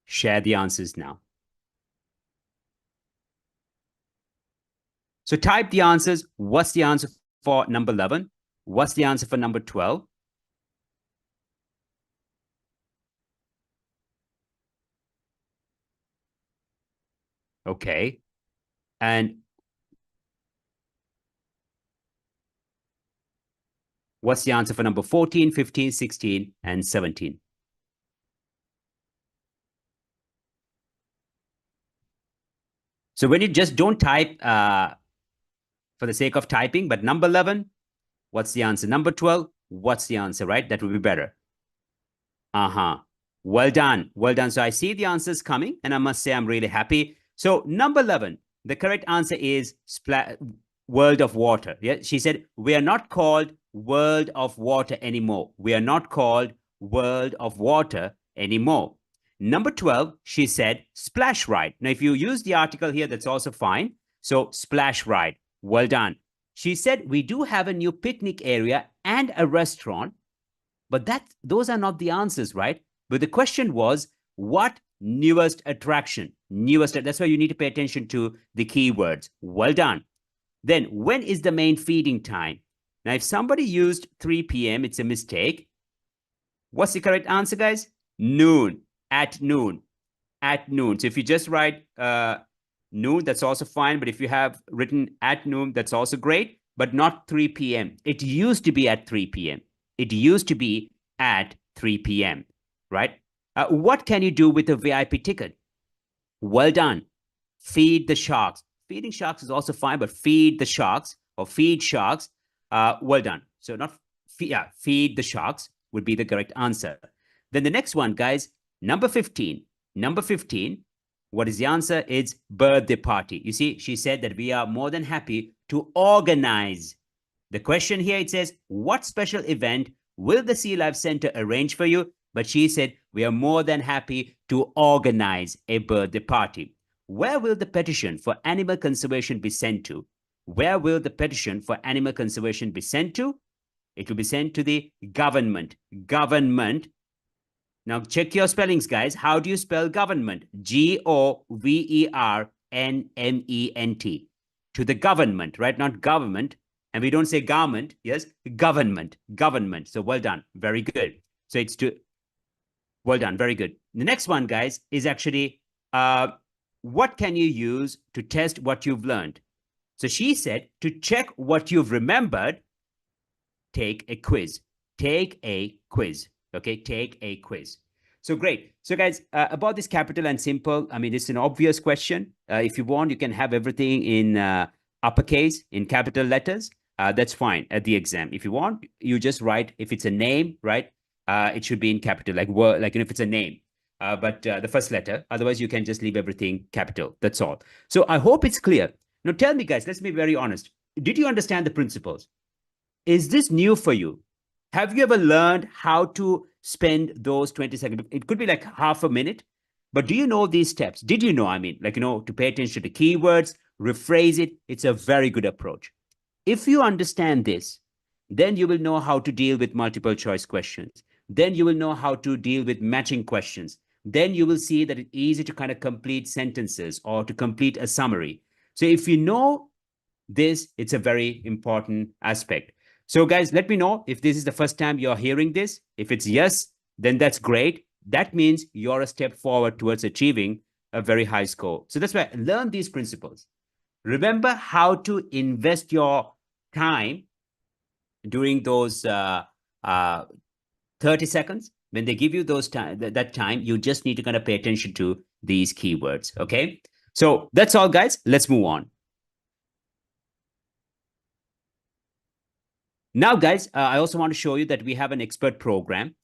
share the answers now. So type the answers. What's the answer for number 11? What's the answer for number 12? Okay. And what's the answer for number 14, 15, 16, and 17? So when you just don't type for the sake of typing, but number 11, what's the answer? Number 12, what's the answer, right? That would be better. Well done. Well done. So I see the answers coming, and I must say I'm really happy. So number 11, the correct answer is World of Water. Yeah, she said, we are not called World of Water anymore. We are not called World of Water anymore. Number 12, she said, Splash Ride. Now, if you use the article here, that's also fine. So, Splash Ride. Well done. She said, we do have a new picnic area and a restaurant, but those are not the answers, right? But the question was, what newest attraction? That's why you need to pay attention to the keywords. Well done. Then, when is the main feeding time? Now, if somebody used 3 p.m., it's a mistake. What's the correct answer, guys? Noon. At noon. At noon. So if you just write noon, that's also fine. But if you have written at noon, that's also great, but not 3 p.m. It used to be at 3 p.m. It used to be at 3 p.m., right? What can you do with a VIP ticket? Well done. Feed the sharks. Feeding sharks is also fine, but feed the sharks or feed sharks. Well done. So not feed the sharks would be the correct answer. Then the next one, guys, number 15. Number 15, what is the answer? It's birthday party. You see, she said that we are more than happy to organize. The question here, it says, what special event will the Sea Life Center arrange for you? But she said, we are more than happy to organize a birthday party. Where will the petition for animal conservation be sent to? Where will the petition for animal conservation be sent to? It will be sent to the government. Government. Now check your spellings, guys. How do you spell government? Government. To the government, right? Not government. And we don't say garment. Yes, government. Government. So well done. Very good. So it's to, well done. Very good. The next one, guys, is actually, what can you use to test what you've learned? So she said, to check what you've remembered, take a quiz. Take a quiz. Okay, take a quiz. So great. So guys, about this capital and simple, I mean, it's an obvious question. If you want, you can have everything in uppercase, in capital letters. That's fine at the exam. If you want, you just write, if it's a name, right? It should be in capital, like if it's a name. But the first letter. Otherwise, you can just leave everything capital. That's all. So I hope it's clear. Now tell me, guys, let's be very honest. Did you understand the principles? Is this new for you? Have you ever learned how to spend those 20 seconds? It could be like half a minute, but do you know these steps? Did you know, to pay attention to keywords, rephrase it? It's a very good approach. If you understand this, then you will know how to deal with multiple choice questions. Then you will know how to deal with matching questions. Then you will see that it's easy to kind of complete sentences or to complete a summary. So if you know this, it's a very important aspect. So guys, let me know if this is the first time you're hearing this. If it's yes, then that's great. That means you're a step forward towards achieving a very high score. So that's why learn these principles. Remember how to invest your time during those 30 seconds. When they give you that time, you just need to kind of pay attention to these keywords, okay? So that's all, guys. Let's move on. Now, guys, I also want to show you that we have an expert program.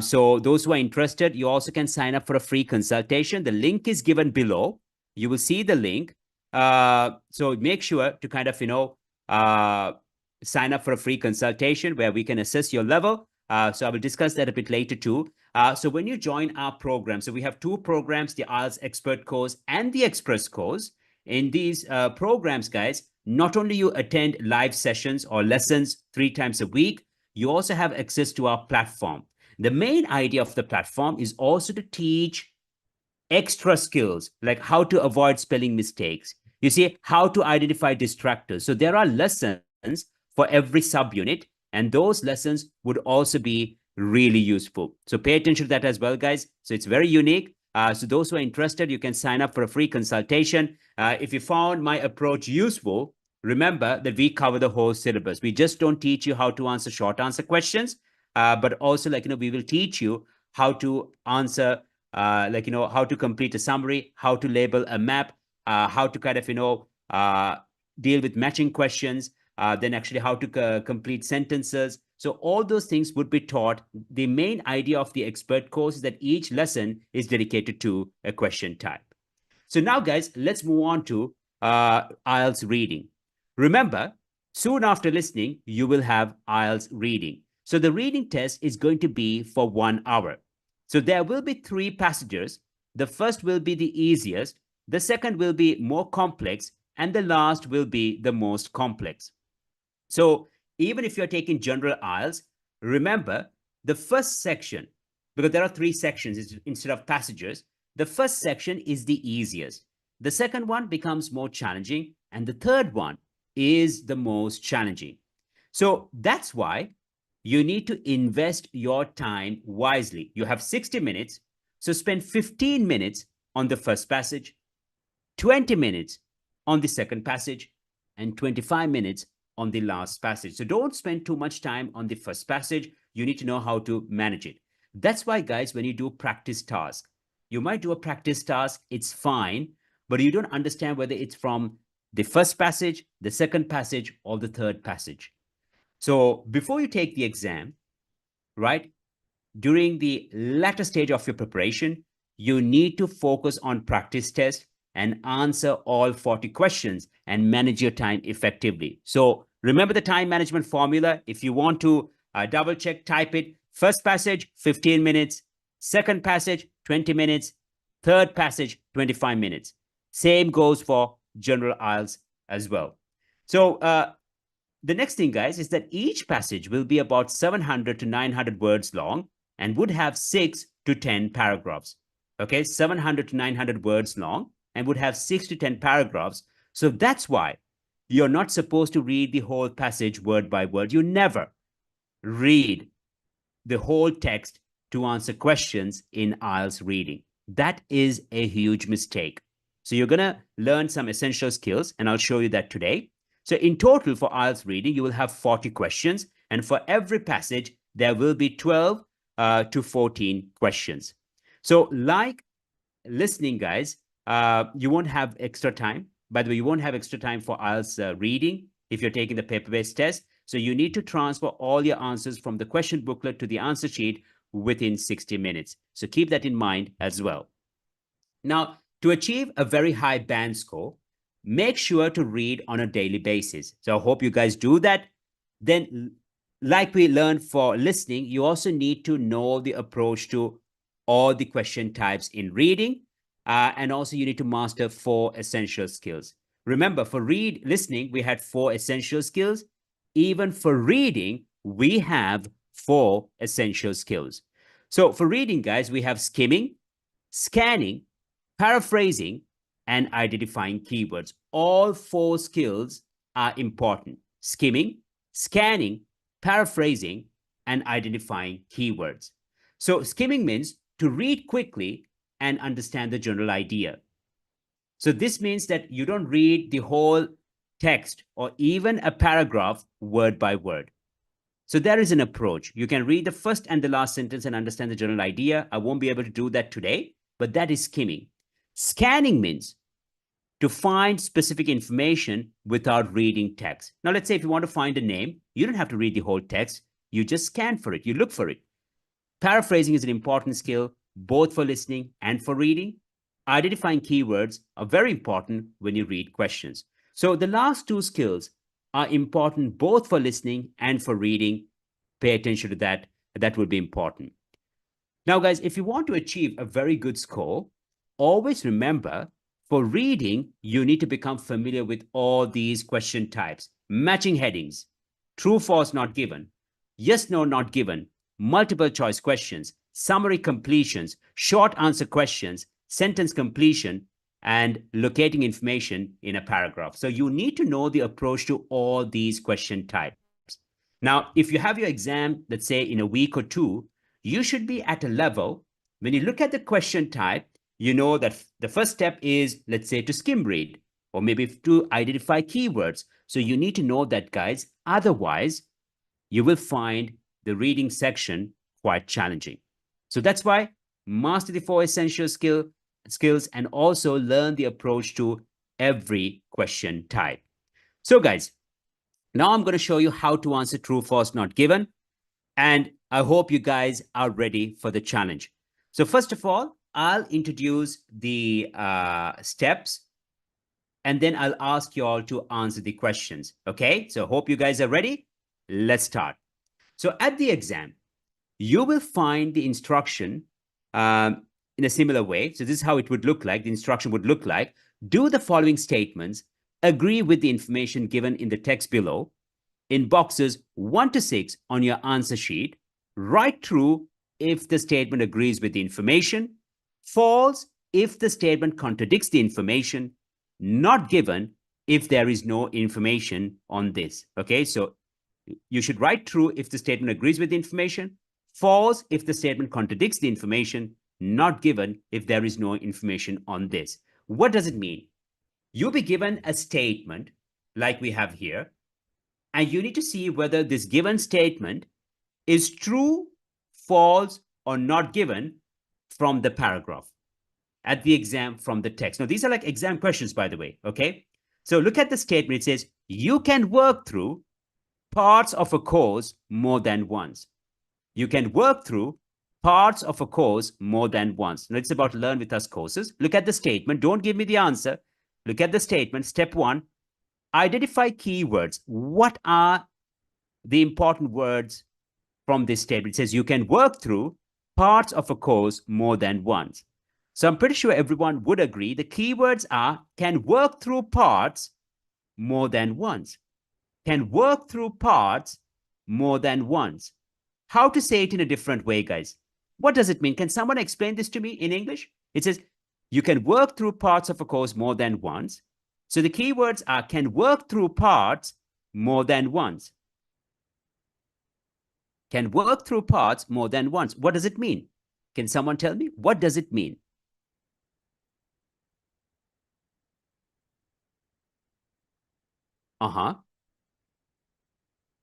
So those who are interested, you also can sign up for a free consultation. The link is given below. You will see the link. So make sure to kind of, sign up for a free consultation where we can assess your level. So I will discuss that a bit later too. So when you join our program, so we have two programs, the IELTS Expert course and the Express course. In these programs, guys, not only you attend live sessions or lessons 3 times a week, you also have access to our platform. The main idea of the platform is also to teach extra skills, like how to avoid spelling mistakes. You see, how to identify distractors. So there are lessons for every subunit, and those lessons would also be really useful. So pay attention to that as well, guys. So it's very unique. So those who are interested, you can sign up for a free consultation. If you found my approach useful, remember that we cover the whole syllabus. We just don't teach you how to answer short answer questions, but also we will teach you how to answer, how to complete a summary, how to label a map, how to kind of, deal with matching questions, then actually how to complete sentences. So all those things would be taught. The main idea of the expert course is that each lesson is dedicated to a question type. So now, guys, let's move on to IELTS reading. Remember, soon after listening, you will have IELTS reading. So the reading test is going to be for 1 hour. So there will be 3 passages. The first will be the easiest. The second will be more complex. and the last will be the most complex. So even if you're taking general IELTS, remember the first section, because there are 3 sections instead of passages, the first section is the easiest. The second one becomes more challenging, and the third one is the most challenging. So that's why you need to invest your time wisely. You have 60 minutes, so spend 15 minutes on the first passage, 20 minutes on the second passage, and 25 minutes on the last passage. So don't spend too much time on the first passage. You need to know how to manage it. That's why, guys, when you do practice task, you might do a practice task, it's fine, but you don't understand whether it's from the first passage, the second passage, or the third passage. So before you take the exam, right, during the latter stage of your preparation, you need to focus on practice test and answer all 40 questions and manage your time effectively. So remember the time management formula. If you want to double check, type it. First passage, 15 minutes. Second passage, 20 minutes. Third passage, 25 minutes. Same goes for general IELTS as well. So the next thing, guys, is that each passage will be about 700 to 900 words long and would have 6 to 10 paragraphs. Okay, 700 to 900 words long and would have 6 to 10 paragraphs. So that's why you're not supposed to read the whole passage word by word. You never read the whole text to answer questions in IELTS reading. That is a huge mistake. So you're going to learn some essential skills, and I'll show you that today. So in total for IELTS reading, you will have 40 questions, and for every passage, there will be 12 to 14 questions. So like listening, guys, you won't have extra time. By the way, you won't have extra time for IELTS reading if you're taking the paper-based test. So you need to transfer all your answers from the question booklet to the answer sheet within 60 minutes. So keep that in mind as well. Now, to achieve a very high band score, make sure to read on a daily basis. So I hope you guys do that. Then, like we learned for listening, you also need to know the approach to all the question types in reading. And also you need to master 4 essential skills. Remember, for listening, we had 4 essential skills. Even for reading, we have 4 essential skills. So for reading, guys, we have skimming, scanning, paraphrasing, and identifying keywords. All 4 skills are important. Skimming, scanning, paraphrasing, and identifying keywords. So skimming means to read quickly and understand the general idea. So this means that you don't read the whole text or even a paragraph word by word. So there is an approach. You can read the first and the last sentence and understand the general idea. I won't be able to do that today, but that is skimming. Scanning means to find specific information without reading text. Now, let's say if you want to find a name, you don't have to read the whole text. You just scan for it. You look for it. Paraphrasing is an important skill, both for listening and for reading. Identifying keywords are very important when you read questions. So the last 2 skills are important both for listening and for reading. Pay attention to that. That will be important. Now, guys, if you want to achieve a very good score, always remember, for reading, you need to become familiar with all these question types. Matching headings, true, false, not given, yes, no, not given, multiple choice questions, summary completions, short answer questions, sentence completion, and locating information in a paragraph. So you need to know the approach to all these question types. Now, if you have your exam, let's say in a week or 2, you should be at a level, when you look at the question type, you know that the first step is, let's say, to skim read, or maybe to identify keywords. So you need to know that, guys. Otherwise, you will find the reading section quite challenging. So that's why master the 4 essential skills and also learn the approach to every question type. So, guys, now I'm going to show you how to answer true, false, not given. And I hope you guys are ready for the challenge. So first of all, I'll introduce the steps, and then I'll ask you all to answer the questions. Okay, so hope you guys are ready. Let's start. So at the exam, you will find the instruction in a similar way. So this is how it would look like. The instruction would look like: do the following statements agree with the information given in the text below. In boxes 1 to 6 on your answer sheet, write true if the statement agrees with the information, false if the statement contradicts the information, not given if there is no information on this. Okay, so you should write true if the statement agrees with the information, false if the statement contradicts the information, not given if there is no information on this. What does it mean? You'll be given a statement like we have here, and you need to see whether this given statement is true, false, or not given from the paragraph at the exam from the text. Now, these are like exam questions, by the way, okay? So look at the statement. It says, you can work through parts of a course more than once. You can work through parts of a course more than once. Now, it's about Learn With Us courses. Look at the statement. Don't give me the answer. Look at the statement. Step 1, identify keywords. What are the important words from this statement? It says you can work through parts of a course more than once. So I'm pretty sure everyone would agree the keywords are can work through parts more than once. Can work through parts more than once. How to say it in a different way, guys? What does it mean? Can someone explain this to me in English? It says you can work through parts of a course more than once. So the keywords are can work through parts more than once. Can work through parts more than once. What does it mean? Can someone tell me? What does it mean? Uh-huh.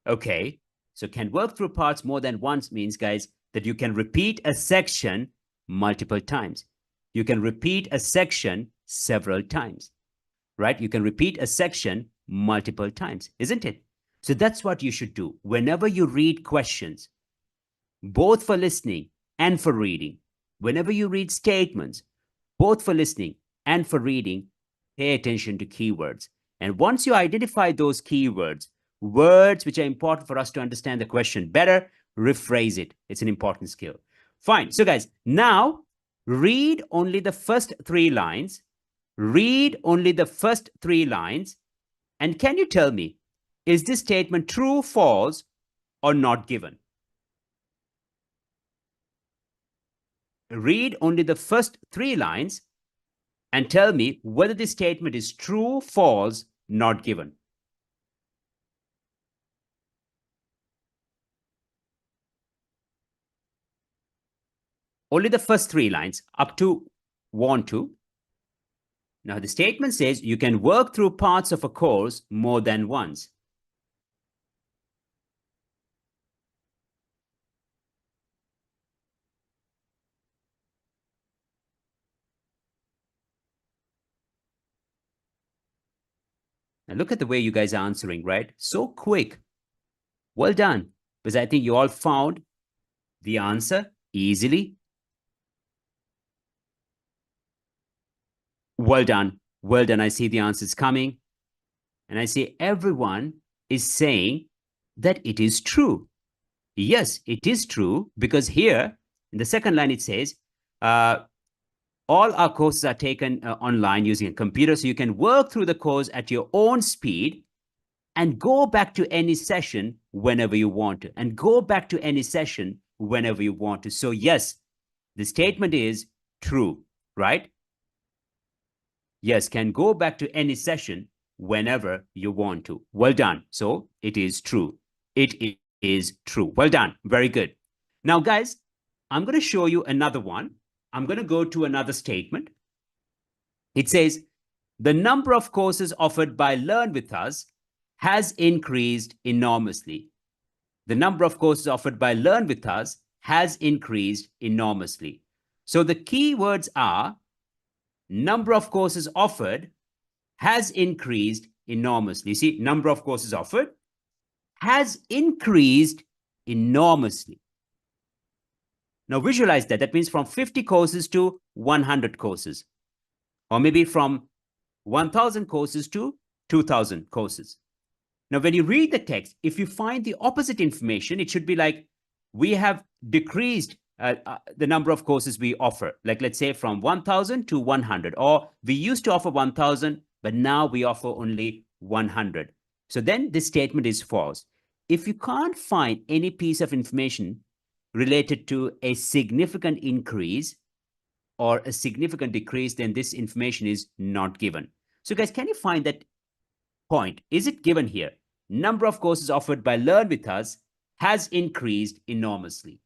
Okay. So can work through parts more than once means, guys, that you can repeat a section multiple times. You can repeat a section several times, right? You can repeat a section multiple times, isn't it? So that's what you should do. Whenever you read questions, both for listening and for reading, whenever you read statements, both for listening and for reading, pay attention to keywords. And once you identify those keywords, words which are important for us to understand the question better, rephrase it. It's an important skill. Fine. So guys, now read only the first 3 lines. Read only the first 3 lines. And can you tell me, is this statement true, false, or not given? Read only the first 3 lines and tell me whether this statement is true, false, not given. Only the first 3 lines up to want to. Now the statement says you can work through parts of a course more than once. Now look at the way you guys are answering, right? So quick. Well done. Because I think you all found the answer easily. Well done. Well done. I see the answers coming. And I see everyone is saying that it is true. Yes, it is true, because here in the second line it says, all our courses are taken online using a computer, so you can work through the course at your own speed and go back to any session whenever you want to. And go back to any session whenever you want to. So yes, the statement is true, right? Yes, can go back to any session whenever you want to. Well done. So it is true. It is true. Well done. Very good. Now, guys, I'm going to show you another one. I'm going to go to another statement. It says, the number of courses offered by Learn With Us has increased enormously. The number of courses offered by Learn With Us has increased enormously. So the key words are number of courses offered has increased enormously. See, number of courses offered has increased enormously. Now visualize that. That means from 50 courses to 100 courses. Or maybe from 1,000 courses to 2,000 courses. Now, when you read the text, if you find the opposite information, it should be like, we have decreased the number of courses we offer. Like, let's say from 1,000 to 100. Or we used to offer 1,000, but now we offer only 100. So then this statement is false. If you can't find any piece of information related to a significant increase or a significant decrease, then this information is not given. So guys, can you find that point? Is it given here? Number of courses offered by Learn With Us has increased enormously.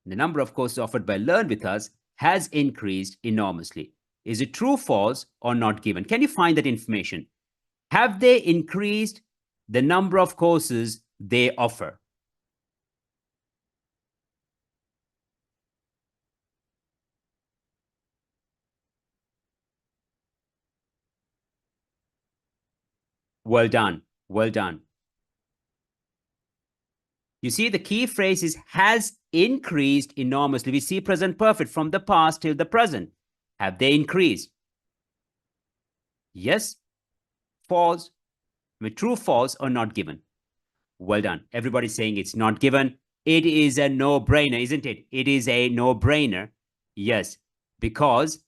The number of courses offered by Learn With Us has increased enormously. Is it true, false, or not given? Can you find that information? Have they increased the number of courses they offer? Well done. Well done. You see, the key phrase is has increased enormously. We see present perfect from the past till the present. Have they increased? Yes, false, true, false, or not given. Well done. Everybody's saying it's not given. It is a no-brainer, isn't it? It is a no-brainer. Yes, because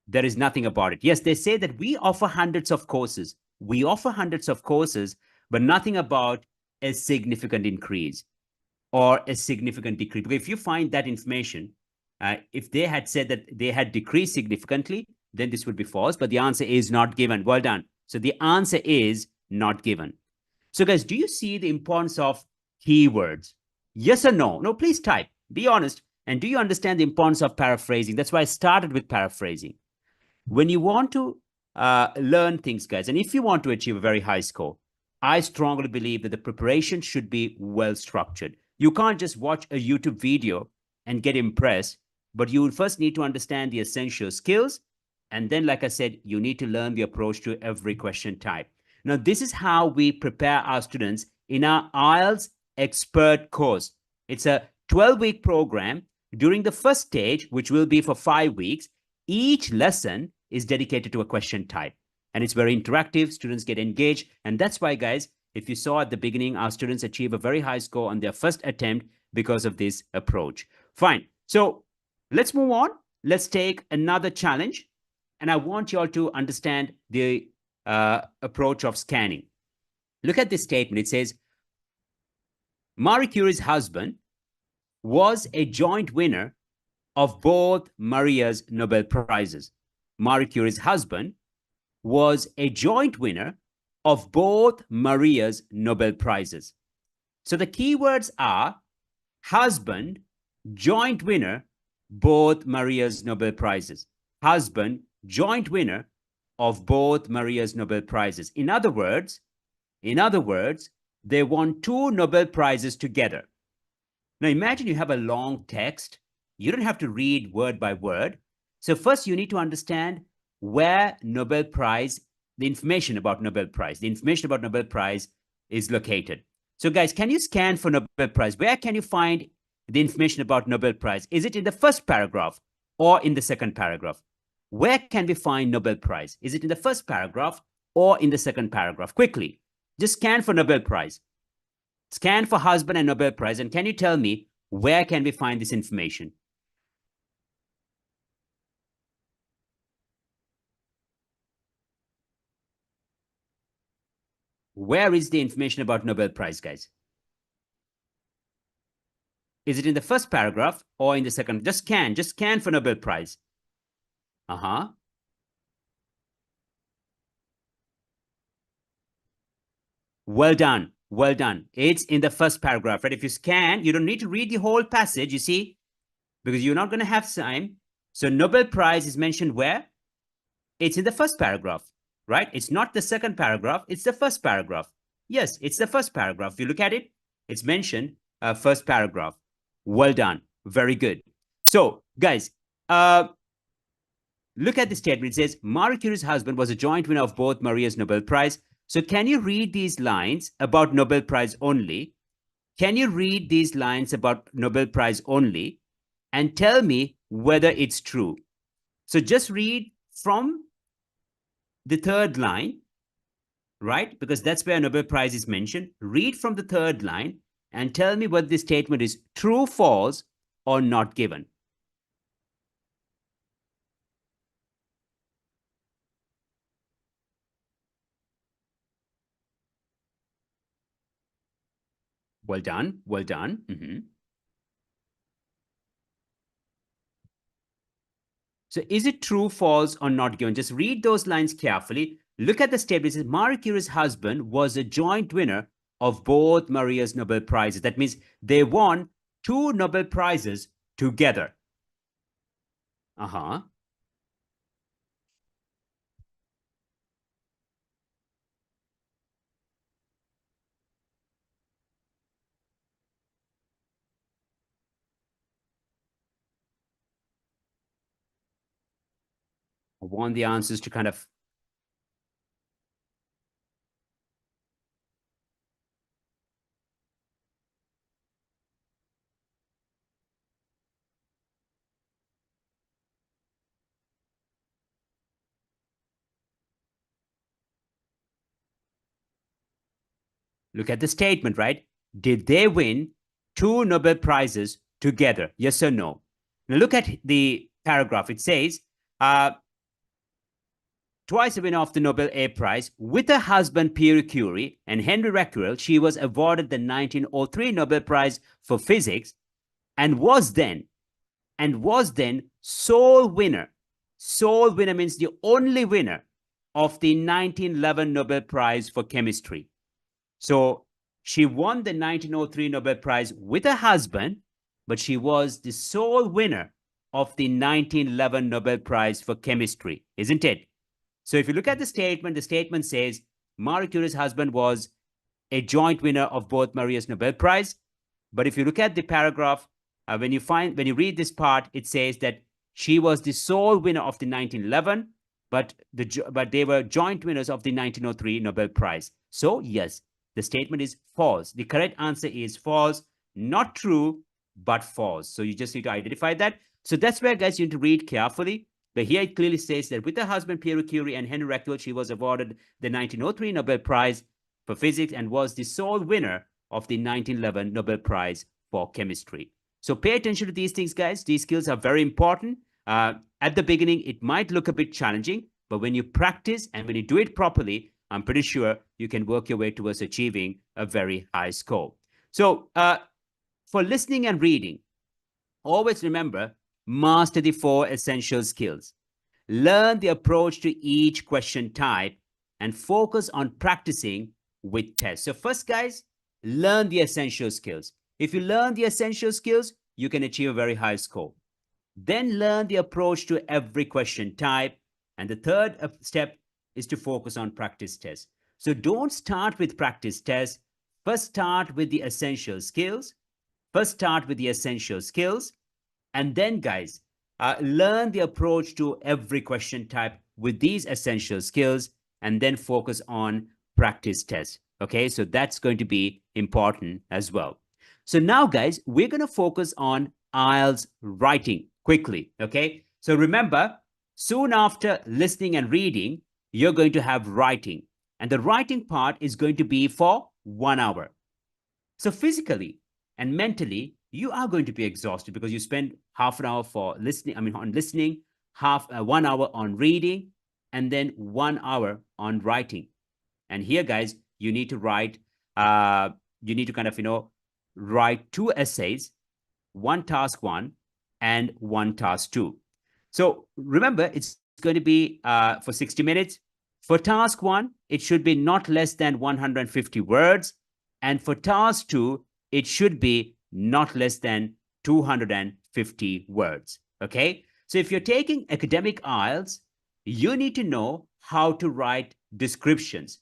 there is nothing about it. Yes, they say that we offer hundreds of courses. We offer hundreds of courses, but nothing about a significant increase or a significant decrease. Because if you find that information, if they had said that they had decreased significantly, then this would be false, but the answer is not given. Well done. So the answer is not given. So guys, do you see the importance of keywords? Yes or no? No, please type. Be honest. And do you understand the importance of paraphrasing? That's why I started with paraphrasing. When you want to learn things, guys, and if you want to achieve a very high score, I strongly believe that the preparation should be well structured. You can't just watch a YouTube video and get impressed, but you will first need to understand the essential skills. And then, like I said, you need to learn the approach to every question type. Now, this is how we prepare our students in our IELTS Expert course. It's a 12-week program. During the first stage, which will be for 5 weeks, each lesson is dedicated to a question type. And it's very interactive. Students get engaged. And that's why, guys, if you saw at the beginning, our students achieve a very high score on their first attempt because of this approach. Fine. So let's move on. Let's take another challenge. And I want you all to understand the approach of scanning. Look at this statement. It says, Marie Curie's husband was a joint winner of both Maria's Nobel Prizes. Marie Curie's husband was a joint winner of both Maria's Nobel Prizes. So the keywords are husband, joint winner, both Maria's Nobel Prizes. Husband, joint winner of both Maria's Nobel Prizes. In other words, they won 2 Nobel Prizes together. Now imagine you have a long text. You don't have to read word by word. So first you need to understand where Nobel Prize, the information about Nobel Prize, the information about Nobel Prize is located. So guys, can you scan for Nobel Prize? Where can you find the information about Nobel Prize? Is it in the first paragraph or in the second paragraph? Where can we find Nobel Prize? Is it in the first paragraph or in the second paragraph? Quickly, just scan for Nobel Prize. Scan for husband and Nobel Prize. And can you tell me where can we find this information? Where is the information about Nobel Prize, guys? Is it in the first paragraph or in the second? Just scan for Nobel Prize. Well done. Well done. It's in the first paragraph, right? If you scan, you don't need to read the whole passage, you see, because you're not going to have time. So Nobel Prize is mentioned where? It's in the first paragraph, right? It's not the second paragraph. It's the first paragraph. Yes, it's the first paragraph. If you look at it, it's mentioned first paragraph. Well done. Very good. So, guys, look at the statement. It says, Marie Curie's husband was a joint winner of both Maria's Nobel Prize. So can you read these lines about Nobel Prize only? Can you read these lines about Nobel Prize only and tell me whether it's true? So just read from the third line, right? Because that's where Nobel Prize is mentioned. Read from the third line and tell me whether this statement is true, false, or not given. Well done. Well done. So is it true, false, or not given? Just read those lines carefully. Look at the statement. It says Marie Curie's husband was a joint winner of both Maria's Nobel Prizes. That means they won 2 Nobel Prizes together. Uh-huh. I want the answers to kind of look at the statement, right? Did they win 2 Nobel Prizes together? Yes or no? Now look at the paragraph. It says, twice a winner of the Nobel Air Prize, with her husband Pierre Curie and Henry Becquerel, she was awarded the 1903 Nobel Prize for Physics and was then sole winner. Sole winner means the only winner of the 1911 Nobel Prize for Chemistry. So she won the 1903 Nobel Prize with her husband, but she was the sole winner of the 1911 Nobel Prize for Chemistry, isn't it? So if you look at the statement says Marie Curie's husband was a joint winner of both Maria's Nobel Prize. But if you look at the paragraph, when you read this part, it says that she was the sole winner of the 1911, but they were joint winners of the 1903 Nobel Prize. So yes, the statement is false. The correct answer is false, not true, but false. So you just need to identify that. So that's where, guys, you need to read carefully. But here it clearly states that with her husband Pierre Curie and Henry Becquerel, she was awarded the 1903 Nobel Prize for Physics and was the sole winner of the 1911 Nobel Prize for Chemistry. So pay attention to these things, guys. These skills are very important. At the beginning, it might look a bit challenging, but when you practice and when you do it properly, I'm pretty sure you can work your way towards achieving a very high score. So for listening and reading, always remember, master the 4 essential skills. Learn the approach to each question type and focus on practicing with tests. So first, guys, learn the essential skills. If you learn the essential skills, you can achieve a very high score. Then learn the approach to every question type. And the third step is to focus on practice tests. So don't start with practice tests. First start with the essential skills. And then, guys, learn the approach to every question type with these essential skills and then focus on practice tests. Okay, so that's going to be important as well. So now, guys, we're going to focus on IELTS writing quickly. Okay, so remember, soon after listening and reading, you're going to have writing. And the writing part is going to be for 1 hour. So physically and mentally, you are going to be exhausted because you spend half an hour for listening, on listening, 1 hour on reading, and then 1 hour on writing. And here, guys, you need to write, you need to kind of, write 2 essays, 1 task 1 and 1 task 2. So remember, it's going to be for 60 minutes. For task 1, it should be not less than 150 words. And for task 2, it should be not less than 250 words. Okay? So if you're taking academic IELTS, you need to know how to write descriptions.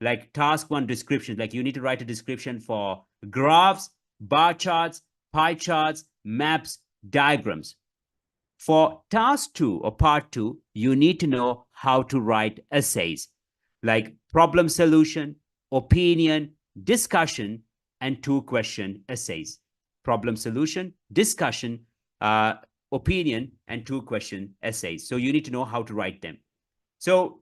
Like task 1 descriptions, like you need to write a description for graphs, bar charts, pie charts, maps, diagrams. For task 2 or part 2, you need to know how to write essays like problem solution, opinion, discussion, and 2-question essays. Problem solution, discussion, opinion, and 2-question essays. So you need to know how to write them. So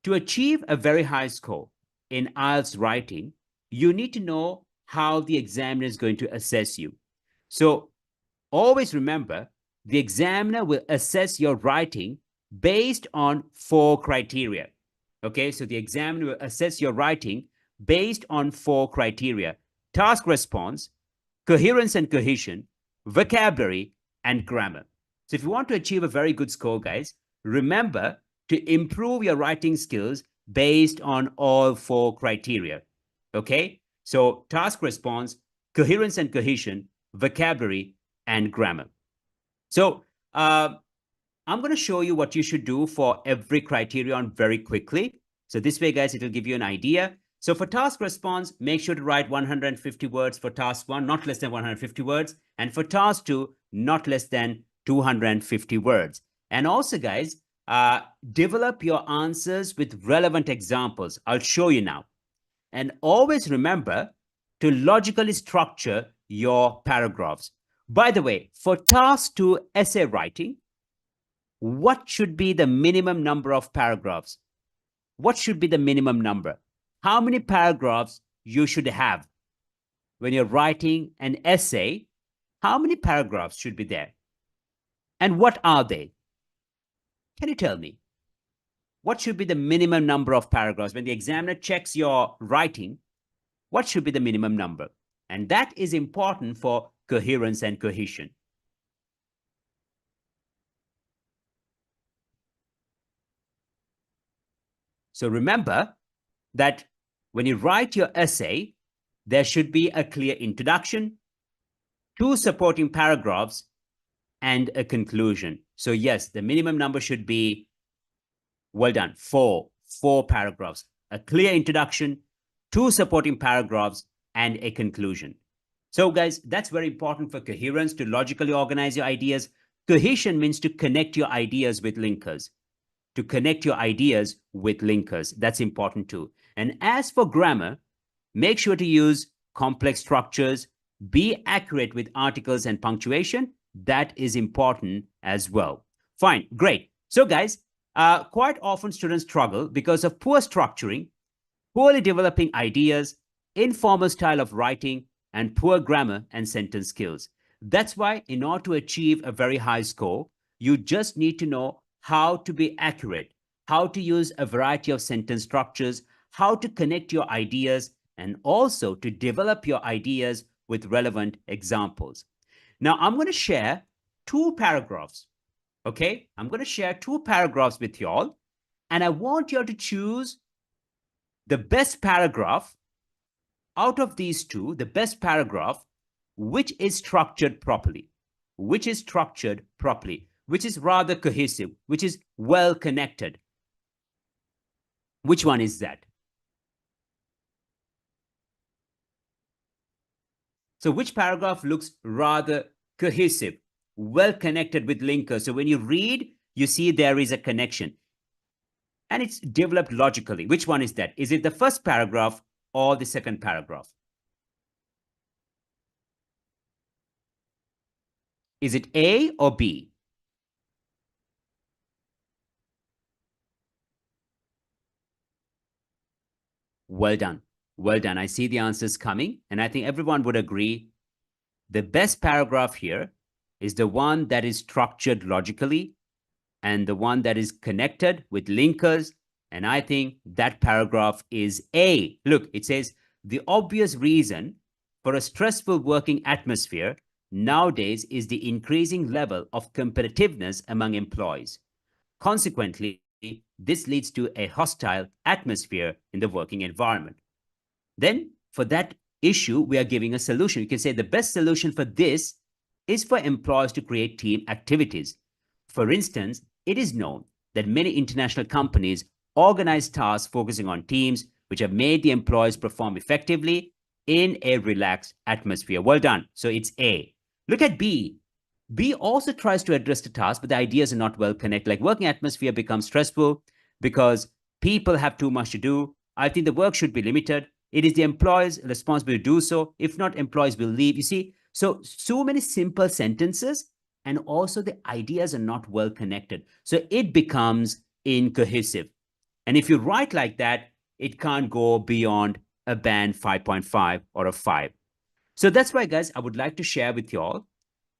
to achieve a very high score in IELTS writing, you need to know how the examiner is going to assess you. So always remember, the examiner will assess your writing based on 4 criteria. Okay, so the examiner will assess your writing based on 4 criteria: task response, coherence and cohesion, vocabulary, and grammar. So if you want to achieve a very good score, guys, remember to improve your writing skills based on all 4 criteria. Okay, so task response, coherence and cohesion, vocabulary, and grammar. So I'm going to show you what you should do for every criterion very quickly. So this way, guys, it will give you an idea. So for task response, make sure to write 150 words for task 1, not less than 150 words. And for task 2, not less than 250 words. And also, guys, develop your answers with relevant examples. I'll show you now. And always remember to logically structure your paragraphs. By the way, for task 2 essay writing, what should be the minimum number of paragraphs? What should be the minimum number? How many paragraphs you should have when you're writing an essay? How many paragraphs should be there? And what are they? Can you tell me? What should be the minimum number of paragraphs? When the examiner checks your writing, what should be the minimum number? And that is important for coherence and cohesion. So remember that when you write your essay, there should be a clear introduction, 2 supporting paragraphs, and a conclusion. So yes, the minimum number should be, well done, 4 paragraphs, a clear introduction, 2 supporting paragraphs, and a conclusion. So guys, that's very important for coherence, to logically organize your ideas. Cohesion means to connect your ideas with linkers. To connect your ideas with linkers. That's important too. And as for grammar, make sure to use complex structures, be accurate with articles and punctuation. That is important as well. Fine, great. So guys, quite often students struggle because of poor structuring, poorly developing ideas, informal style of writing, and poor grammar and sentence skills. That's why in order to achieve a very high score, you just need to know how to be accurate, how to use a variety of sentence structures, how to connect your ideas, and also to develop your ideas with relevant examples. Now, I'm going to share 2 paragraphs, okay? I'm going to share 2 paragraphs with you all, and I want you all to choose the best paragraph out of these 2, the best paragraph, which is structured properly, which is rather cohesive, which is well connected. Which one is that? So which paragraph looks rather cohesive, well connected with linkers? So when you read, you see there is a connection and it's developed logically. Which one is that? Is it the first paragraph or the second paragraph? Is it A or B? Well done. Well done. I see the answers coming, and I think everyone would agree the best paragraph here is the one that is structured logically and the one that is connected with linkers. And I think that paragraph is A. Look, it says, the obvious reason for a stressful working atmosphere nowadays is the increasing level of competitiveness among employees. Consequently, this leads to a hostile atmosphere in the working environment. Then, for that issue, we are giving a solution. You can say the best solution for this is for employees to create team activities. For instance, it is known that many international companies organize tasks focusing on teams, which have made the employees perform effectively in a relaxed atmosphere. Well done. So it's A. Look at B. B also tries to address the task, but the ideas are not well connected. Like working atmosphere becomes stressful because people have too much to do. I think the work should be limited. It is the employee's responsibility to do so. If not, employees will leave. You see, so many simple sentences, and also the ideas are not well connected. So it becomes incohesive. And if you write like that, it can't go beyond a band 5.5 or a 5. So that's why, guys, I would like to share with you all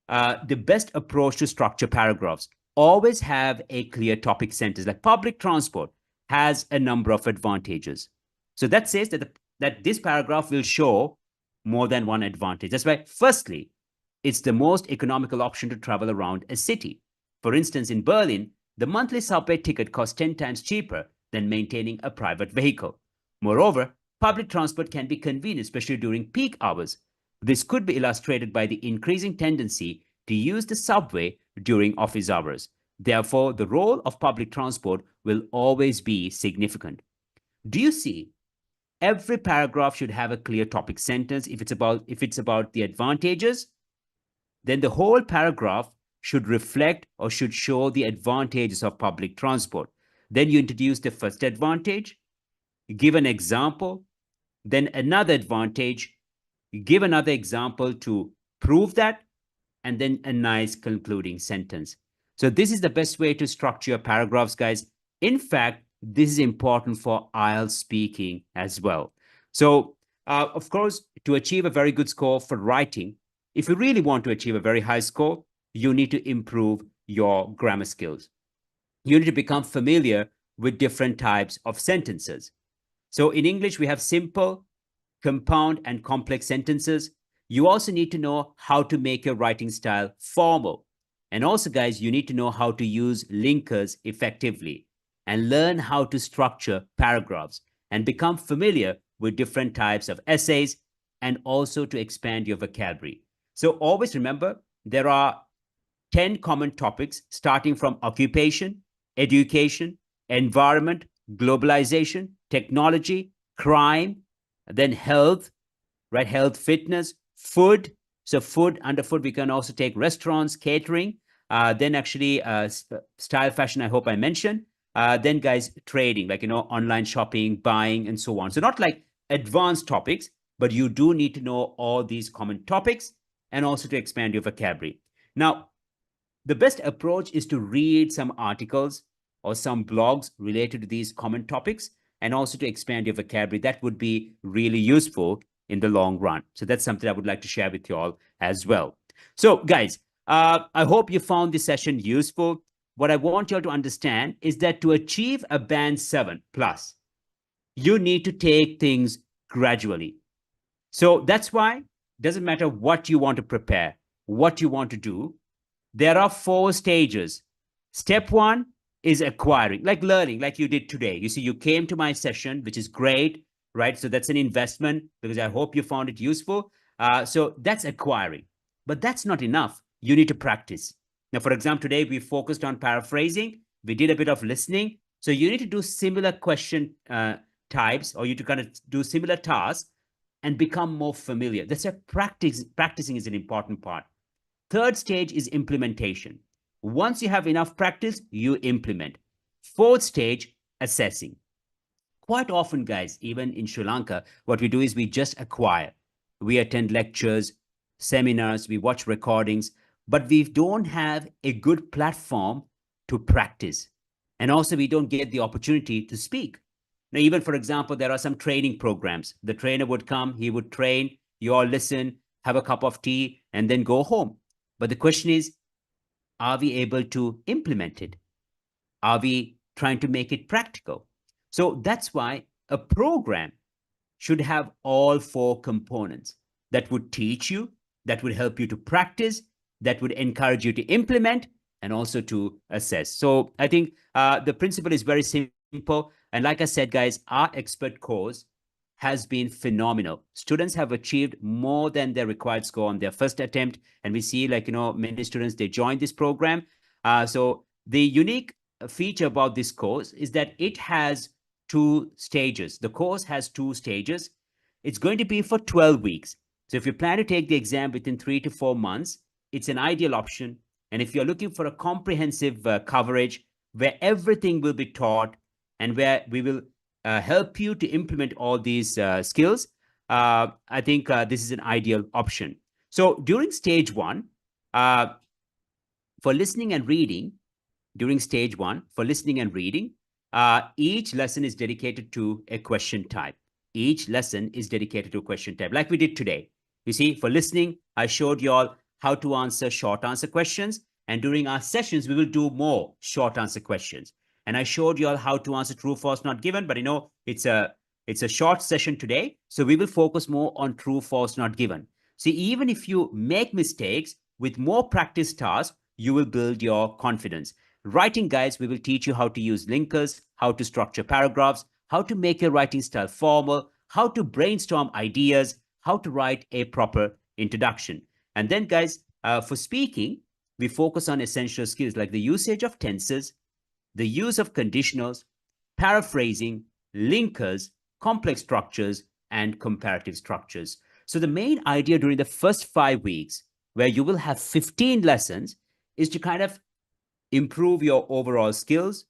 the best approach to structure paragraphs. Always have a clear topic sentence. Like public transport has a number of advantages. So that says that this paragraph will show more than one advantage. That's why, firstly, it's the most economical option to travel around a city. For instance, in Berlin, the monthly subway ticket costs 10 times cheaper than maintaining a private vehicle. Moreover, public transport can be convenient, especially during peak hours. This could be illustrated by the increasing tendency to use the subway during office hours. Therefore, the role of public transport will always be significant. Do you see? Every paragraph should have a clear topic sentence. If it's about the advantages, then the whole paragraph should reflect or should show the advantages of public transport. Then you introduce the first advantage, give an example, then another advantage, give another example to prove that, and then a nice concluding sentence. So this is the best way to structure your paragraphs, guys. In fact, this is important for IELTS speaking as well. So, of course, to achieve a very good score for writing, if you really want to achieve a very high score, you need to improve your grammar skills. You need to become familiar with different types of sentences. So in English, we have simple, compound, and complex sentences. You also need to know how to make your writing style formal. And also, guys, you need to know how to use linkers effectively and learn how to structure paragraphs and become familiar with different types of essays and also to expand your vocabulary. So always remember, there are 10 common topics starting from occupation, education, environment, globalization, technology, crime, then health, right? Health, fitness, food. So food, under food, we can also take restaurants, catering, then actually style, fashion, I hope I mentioned. Then guys, trading, like, online shopping, buying, and so on. So not like advanced topics, but you do need to know all these common topics and also to expand your vocabulary. Now, the best approach is to read some articles or some blogs related to these common topics and also to expand your vocabulary. That would be really useful in the long run. So that's something I would like to share with you all as well. So guys, I hope you found this session useful. What I want you all to understand is that to achieve a band 7 plus, you need to take things gradually. So that's why it doesn't matter what you want to prepare, what you want to do. There are 4 stages. Step 1 is acquiring, like learning, like you did today. You see, you came to my session, which is great, right? So that's an investment because I hope you found it useful. So that's acquiring, but that's not enough. You need to practice. Now, for example, today we focused on paraphrasing. We did a bit of listening. So you need to do similar question types, or you to kind of do similar tasks and become more familiar. That's why practicing is an important part. Third stage is implementation. Once you have enough practice, you implement. Fourth stage, assessing. Quite often, guys, even in Sri Lanka, what we do is we just acquire. We attend lectures, seminars, we watch recordings, but we don't have a good platform to practice. And also, we don't get the opportunity to speak. Now, even for example, there are some training programs. The trainer would come, he would train, you all listen, have a cup of tea, and then go home. But the question is, are we able to implement it? Are we trying to make it practical? So that's why a program should have all 4 components that would teach you, that would help you to practice, that would encourage you to implement, and also to assess. So I think the principle is very simple. And like I said, guys, our expert course has been phenomenal. Students have achieved more than their required score on their first attempt. And we see, like, many students, they join this program. So the unique feature about this course is that it has 2 stages. The course has 2 stages. It's going to be for 12 weeks. So if you plan to take the exam within 3 to 4 months, it's an ideal option. And if you're looking for a comprehensive coverage where everything will be taught and where we will help you to implement all these skills, I think this is an ideal option. So during stage 1, for listening and reading, each lesson is dedicated to a question type. Each lesson is dedicated to a question type, like we did today. You see, for listening, I showed you all how to answer short answer questions. And during our sessions, we will do more short answer questions. And I showed you all how to answer true, false, not given. But it's a short session today, so we will focus more on true, false, not given. See, even if you make mistakes, with more practice tasks, you will build your confidence. Writing, guys, we will teach you how to use linkers, how to structure paragraphs, how to make your writing style formal, how to brainstorm ideas, how to write a proper introduction. And then, guys, for speaking, we focus on essential skills like the usage of tenses, the use of conditionals, paraphrasing, linkers, complex structures, and comparative structures. So the main idea during the first 5 weeks, where you will have 15 lessons, is to kind of improve your overall skills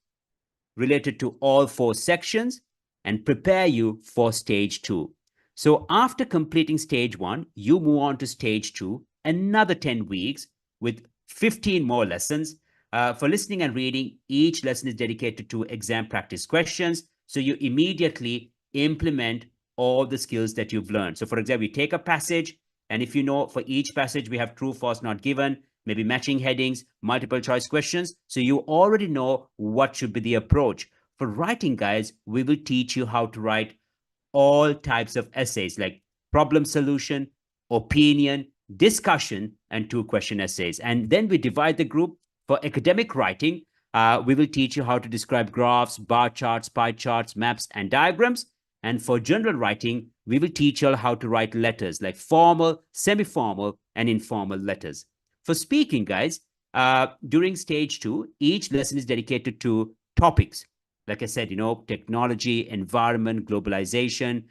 related to all 4 sections and prepare you for stage 2. So after completing stage 1, you move on to stage 2, another 10 weeks with 15 more lessons. For listening and reading, each lesson is dedicated to exam practice questions. So you immediately implement all the skills that you've learned. So for example, you take a passage, and if you know for each passage we have true, false, not given, maybe matching headings, multiple choice questions. So you already know what should be the approach. For writing, guys, we will teach you how to write all types of essays like problem solution, opinion, discussion, and 2-question essays. And then we divide the group. For academic writing, we will teach you how to describe graphs, bar charts, pie charts, maps, and diagrams. And for general writing, we will teach you how to write letters like formal, semi-formal, and informal letters. For speaking, guys, during stage 2, each lesson is dedicated to topics. Like I said, technology, environment, globalization.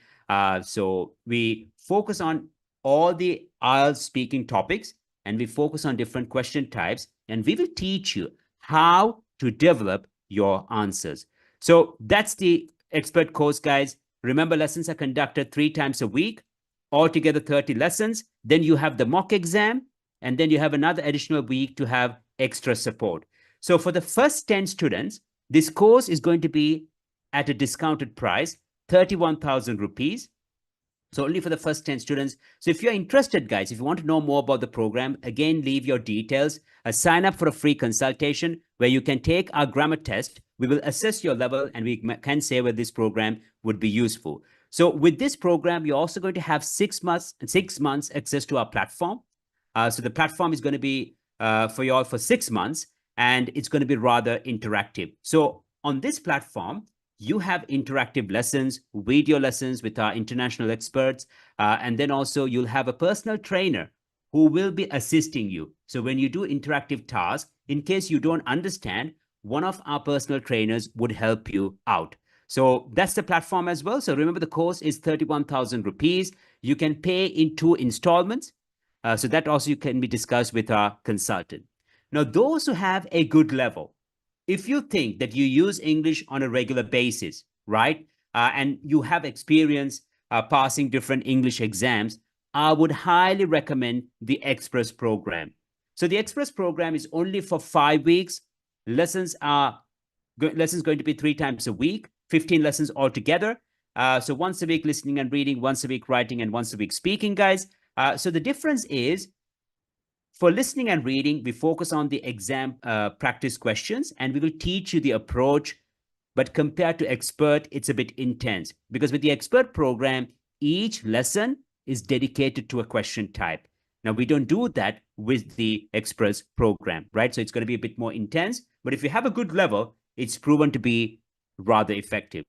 So we focus on all the IELTS speaking topics, and we focus on different question types, and we will teach you how to develop your answers. So that's the expert course, guys. Remember, lessons are conducted 3 times a week, altogether 30 lessons. Then you have the mock exam, and then you have another additional week to have extra support. So for the first 10 students, this course is going to be at a discounted price, 31,000 rupees. So only for the first 10 students. So if you're interested, guys, if you want to know more about the program, again, leave your details. Sign up for a free consultation where you can take our grammar test. We will assess your level, and we can say whether this program would be useful. So with this program, you're also going to have 6 months access to our platform. So the platform is going to be for you all for 6 months, and it's going to be rather interactive. So on this platform, you have interactive lessons, video lessons with our international experts, and then also you'll have a personal trainer who will be assisting you. So when you do interactive tasks, in case you don't understand, one of our personal trainers would help you out. So that's the platform as well. So remember, the course is 31,000 rupees. You can pay in 2 installments. So that also can be discussed with our consultant. Now, those who have a good level, if you think that you use English on a regular basis, right, and you have experience passing different English exams, I would highly recommend the Express program. So the Express program is only for 5 weeks. Lessons going to be 3 times a week, 15 lessons altogether. So once a week listening and reading, once a week writing, and once a week speaking, guys. So the difference is, for listening and reading, we focus on the exam practice questions, and we will teach you the approach. But compared to expert, it's a bit intense, because with the expert program, each lesson is dedicated to a question type. Now, we don't do that with the Express program, right? So it's going to be a bit more intense. But if you have a good level, it's proven to be rather effective.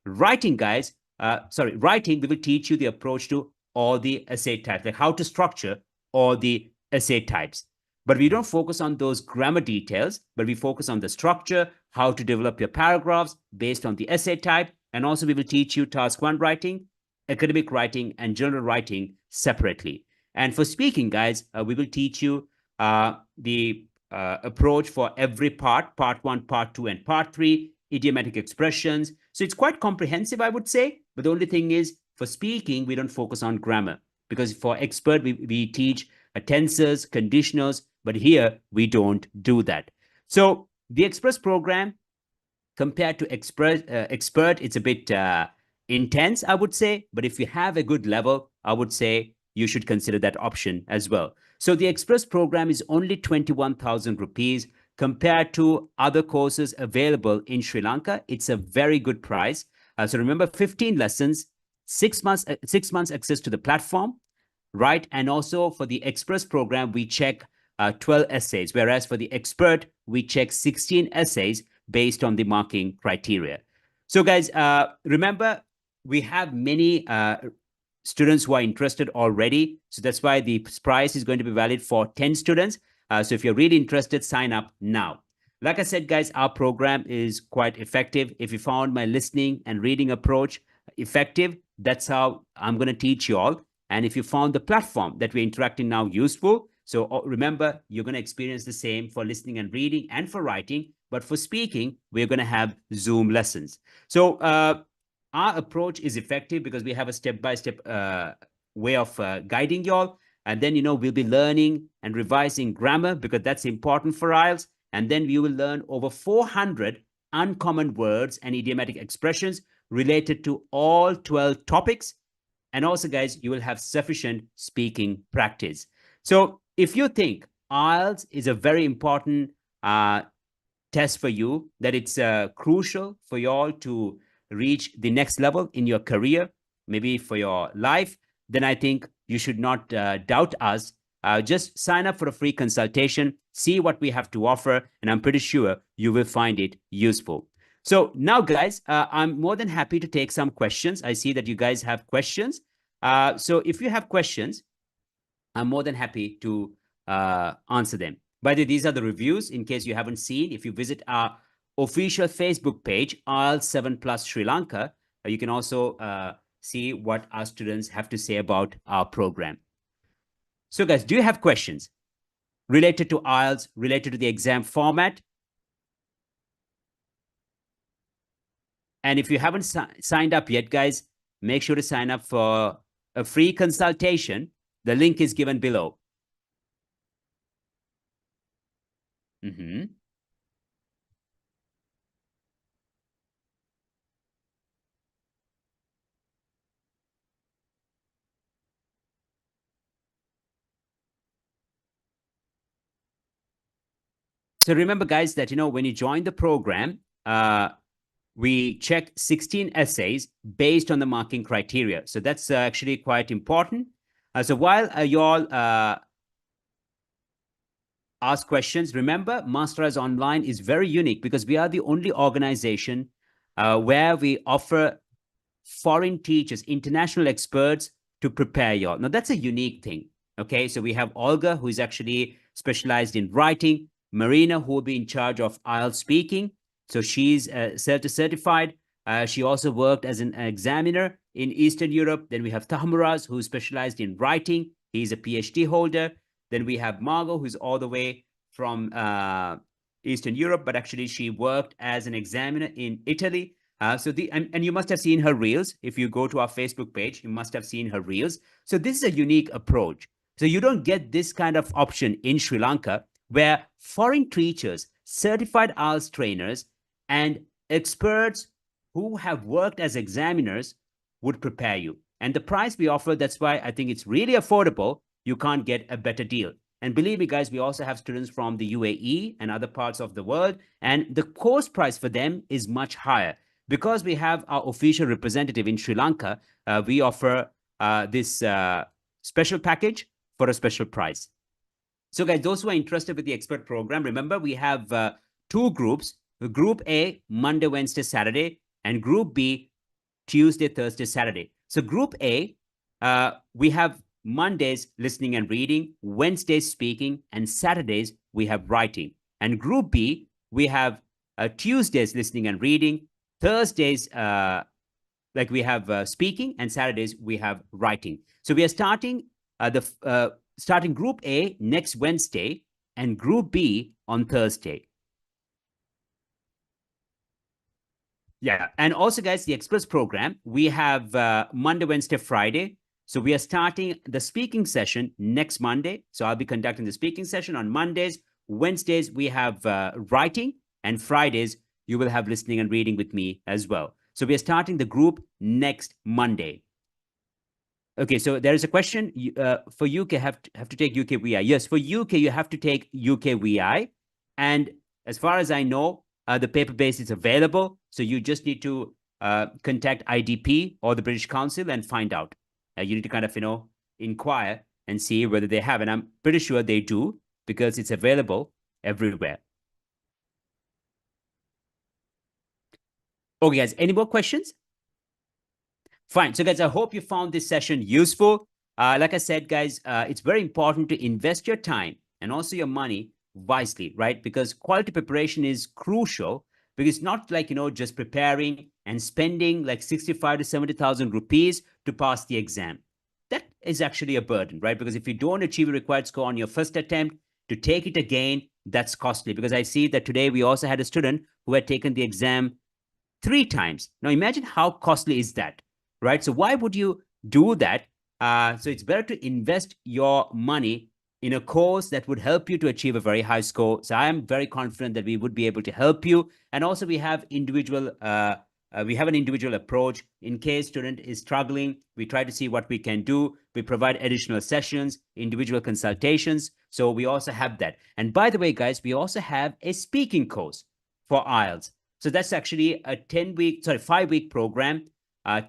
Writing, guys, writing, we will teach you the approach to all the essay types, like how to structure all the essay types. But we don't focus on those grammar details, but we focus on the structure, how to develop your paragraphs based on the essay type. And also we will teach you task 1 writing, academic writing, and general writing separately. And for speaking, guys, we will teach you the approach for every part 1, part 2, and part 3, idiomatic expressions. So it's quite comprehensive, I would say. But the only thing is, for speaking, we don't focus on grammar, because for expert, we teach tenses, conditionals, but here we don't do that. So the Express program, compared to expert, it's a bit intense, I would say. But if you have a good level, I would say you should consider that option as well. So the Express program is only 21,000 rupees compared to other courses available in Sri Lanka. It's a very good price. So remember, 15 lessons, 6 months access to the platform, right? And also for the Express program, we check 12 essays, whereas for the Expert, we check 16 essays based on the marking criteria. So guys, remember, we have many students who are interested already. So that's why the price is going to be valid for 10 students. So if you're really interested, sign up now. Like I said, guys, our program is quite effective. If you found my listening and reading approach effective, that's how I'm going to teach you all. And if you found the platform that we're interacting now useful, so remember, you're going to experience the same for listening and reading and for writing. But for speaking, we're going to have Zoom lessons. So our approach is effective because we have a step-by-step way of guiding y'all. And then, we'll be learning and revising grammar because that's important for IELTS. And then we will learn over 400 uncommon words and idiomatic expressions related to all 12 topics. And also, guys, you will have sufficient speaking practice. So if you think IELTS is a very important test for you, that it's crucial for you all to reach the next level in your career, maybe for your life, then I think you should not doubt us. Just sign up for a free consultation, see what we have to offer, and I'm pretty sure you will find it useful. So now, guys, I'm more than happy to take some questions. I see that you guys have questions. So if you have questions, I'm more than happy to answer them. By the way, these are the reviews in case you haven't seen. If you visit our official Facebook page, IELTS 7 Plus Sri Lanka, you can also see what our students have to say about our program. So guys, do you have questions related to IELTS, related to the exam format? And if you haven't signed up yet, guys, make sure to sign up for a free consultation. The link is given below. So remember, guys, that, when you join the program, we check 16 essays based on the marking criteria. So that's actually quite important. So while you all ask questions, remember, Masterclass Online is very unique because we are the only organization where we offer foreign teachers, international experts to prepare you all. Now, that's a unique thing. Okay, so we have Olga, who is actually specialized in writing, Marina, who will be in charge of IELTS speaking. So she's certified. She also worked as an examiner in Eastern Europe. Then we have Tahmuraz, who's specialized in writing. He's a PhD holder. Then we have Margot, who's all the way from Eastern Europe, but actually she worked as an examiner in Italy. And you must have seen her reels. If you go to our Facebook page, you must have seen her reels. So this is a unique approach. So you don't get this kind of option in Sri Lanka, where foreign teachers, certified IELTS trainers, and experts who have worked as examiners would prepare you. And the price we offer, that's why I think it's really affordable. You can't get a better deal. And believe me, guys, we also have students from the UAE and other parts of the world. And the course price for them is much higher. Because we have our official representative in Sri Lanka, we offer this special package for a special price. So guys, those who are interested with the expert program, remember we have two groups, Group A, Monday, Wednesday, Saturday, and Group B, Tuesday, Thursday, Saturday. So Group A, we have Mondays listening and reading, Wednesdays speaking, and Saturdays we have writing. And Group B, we have Tuesdays listening and reading, Thursdays like we have speaking, and Saturdays we have writing. So we are starting starting Group A next Wednesday and Group B on Thursday. Yeah, and also, guys, the Express program, we have Monday, Wednesday, Friday. So we are starting the speaking session next Monday. So I'll be conducting the speaking session on Mondays. Wednesdays, we have writing, and Fridays, you will have listening and reading with me as well. So we are starting the group next Monday. Okay, so there is a question for UK have to take UKVI. Yes, for UK you have to take UKVI, and as far as I know, the paper base is available. So you just need to contact IDP or the British Council and find out. You need to kind of inquire and see whether they have, and I'm pretty sure they do because it's available everywhere. Okay, guys, any more questions? Fine. So, guys, I hope you found this session useful. Like I said, guys, it's very important to invest your time and also your money wisely, right? Because quality preparation is crucial because it's not like, just preparing and spending like 65 to 70,000 rupees to pass the exam. That is actually a burden, right? Because if you don't achieve a required score on your first attempt, to take it again, that's costly. Because I see that today we also had a student who had taken the exam 3 times. Now, imagine how costly is that, right? So why would you do that? So it's better to invest your money in a course that would help you to achieve a very high score. So I am very confident that we would be able to help you. And also we have an individual approach. In case student is struggling, we try to see what we can do. We provide additional sessions, individual consultations. So we also have that. And by the way, guys, we also have a speaking course for IELTS. So that's actually a 5-week program,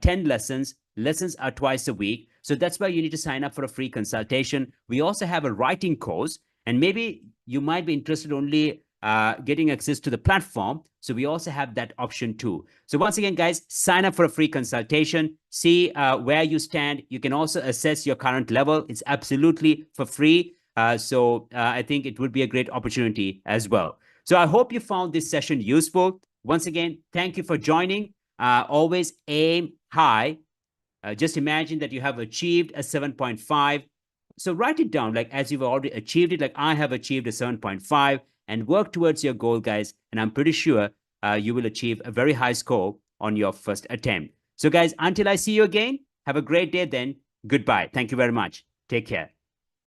10 lessons. Lessons are twice a week. So that's why you need to sign up for a free consultation. We also have a writing course, and maybe you might be interested only getting access to the platform. So we also have that option too. So once again, guys, sign up for a free consultation, see where you stand. You can also assess your current level. It's absolutely for free. So I think it would be a great opportunity as well. So I hope you found this session useful. Once again, thank you for joining. Always aim high. Just imagine that you have achieved a 7.5. So write it down like as you've already achieved it, like I have achieved a 7.5, and work towards your goal, guys. And I'm pretty sure you will achieve a very high score on your first attempt. So guys, until I see you again, have a great day then. Goodbye. Thank you very much. Take care.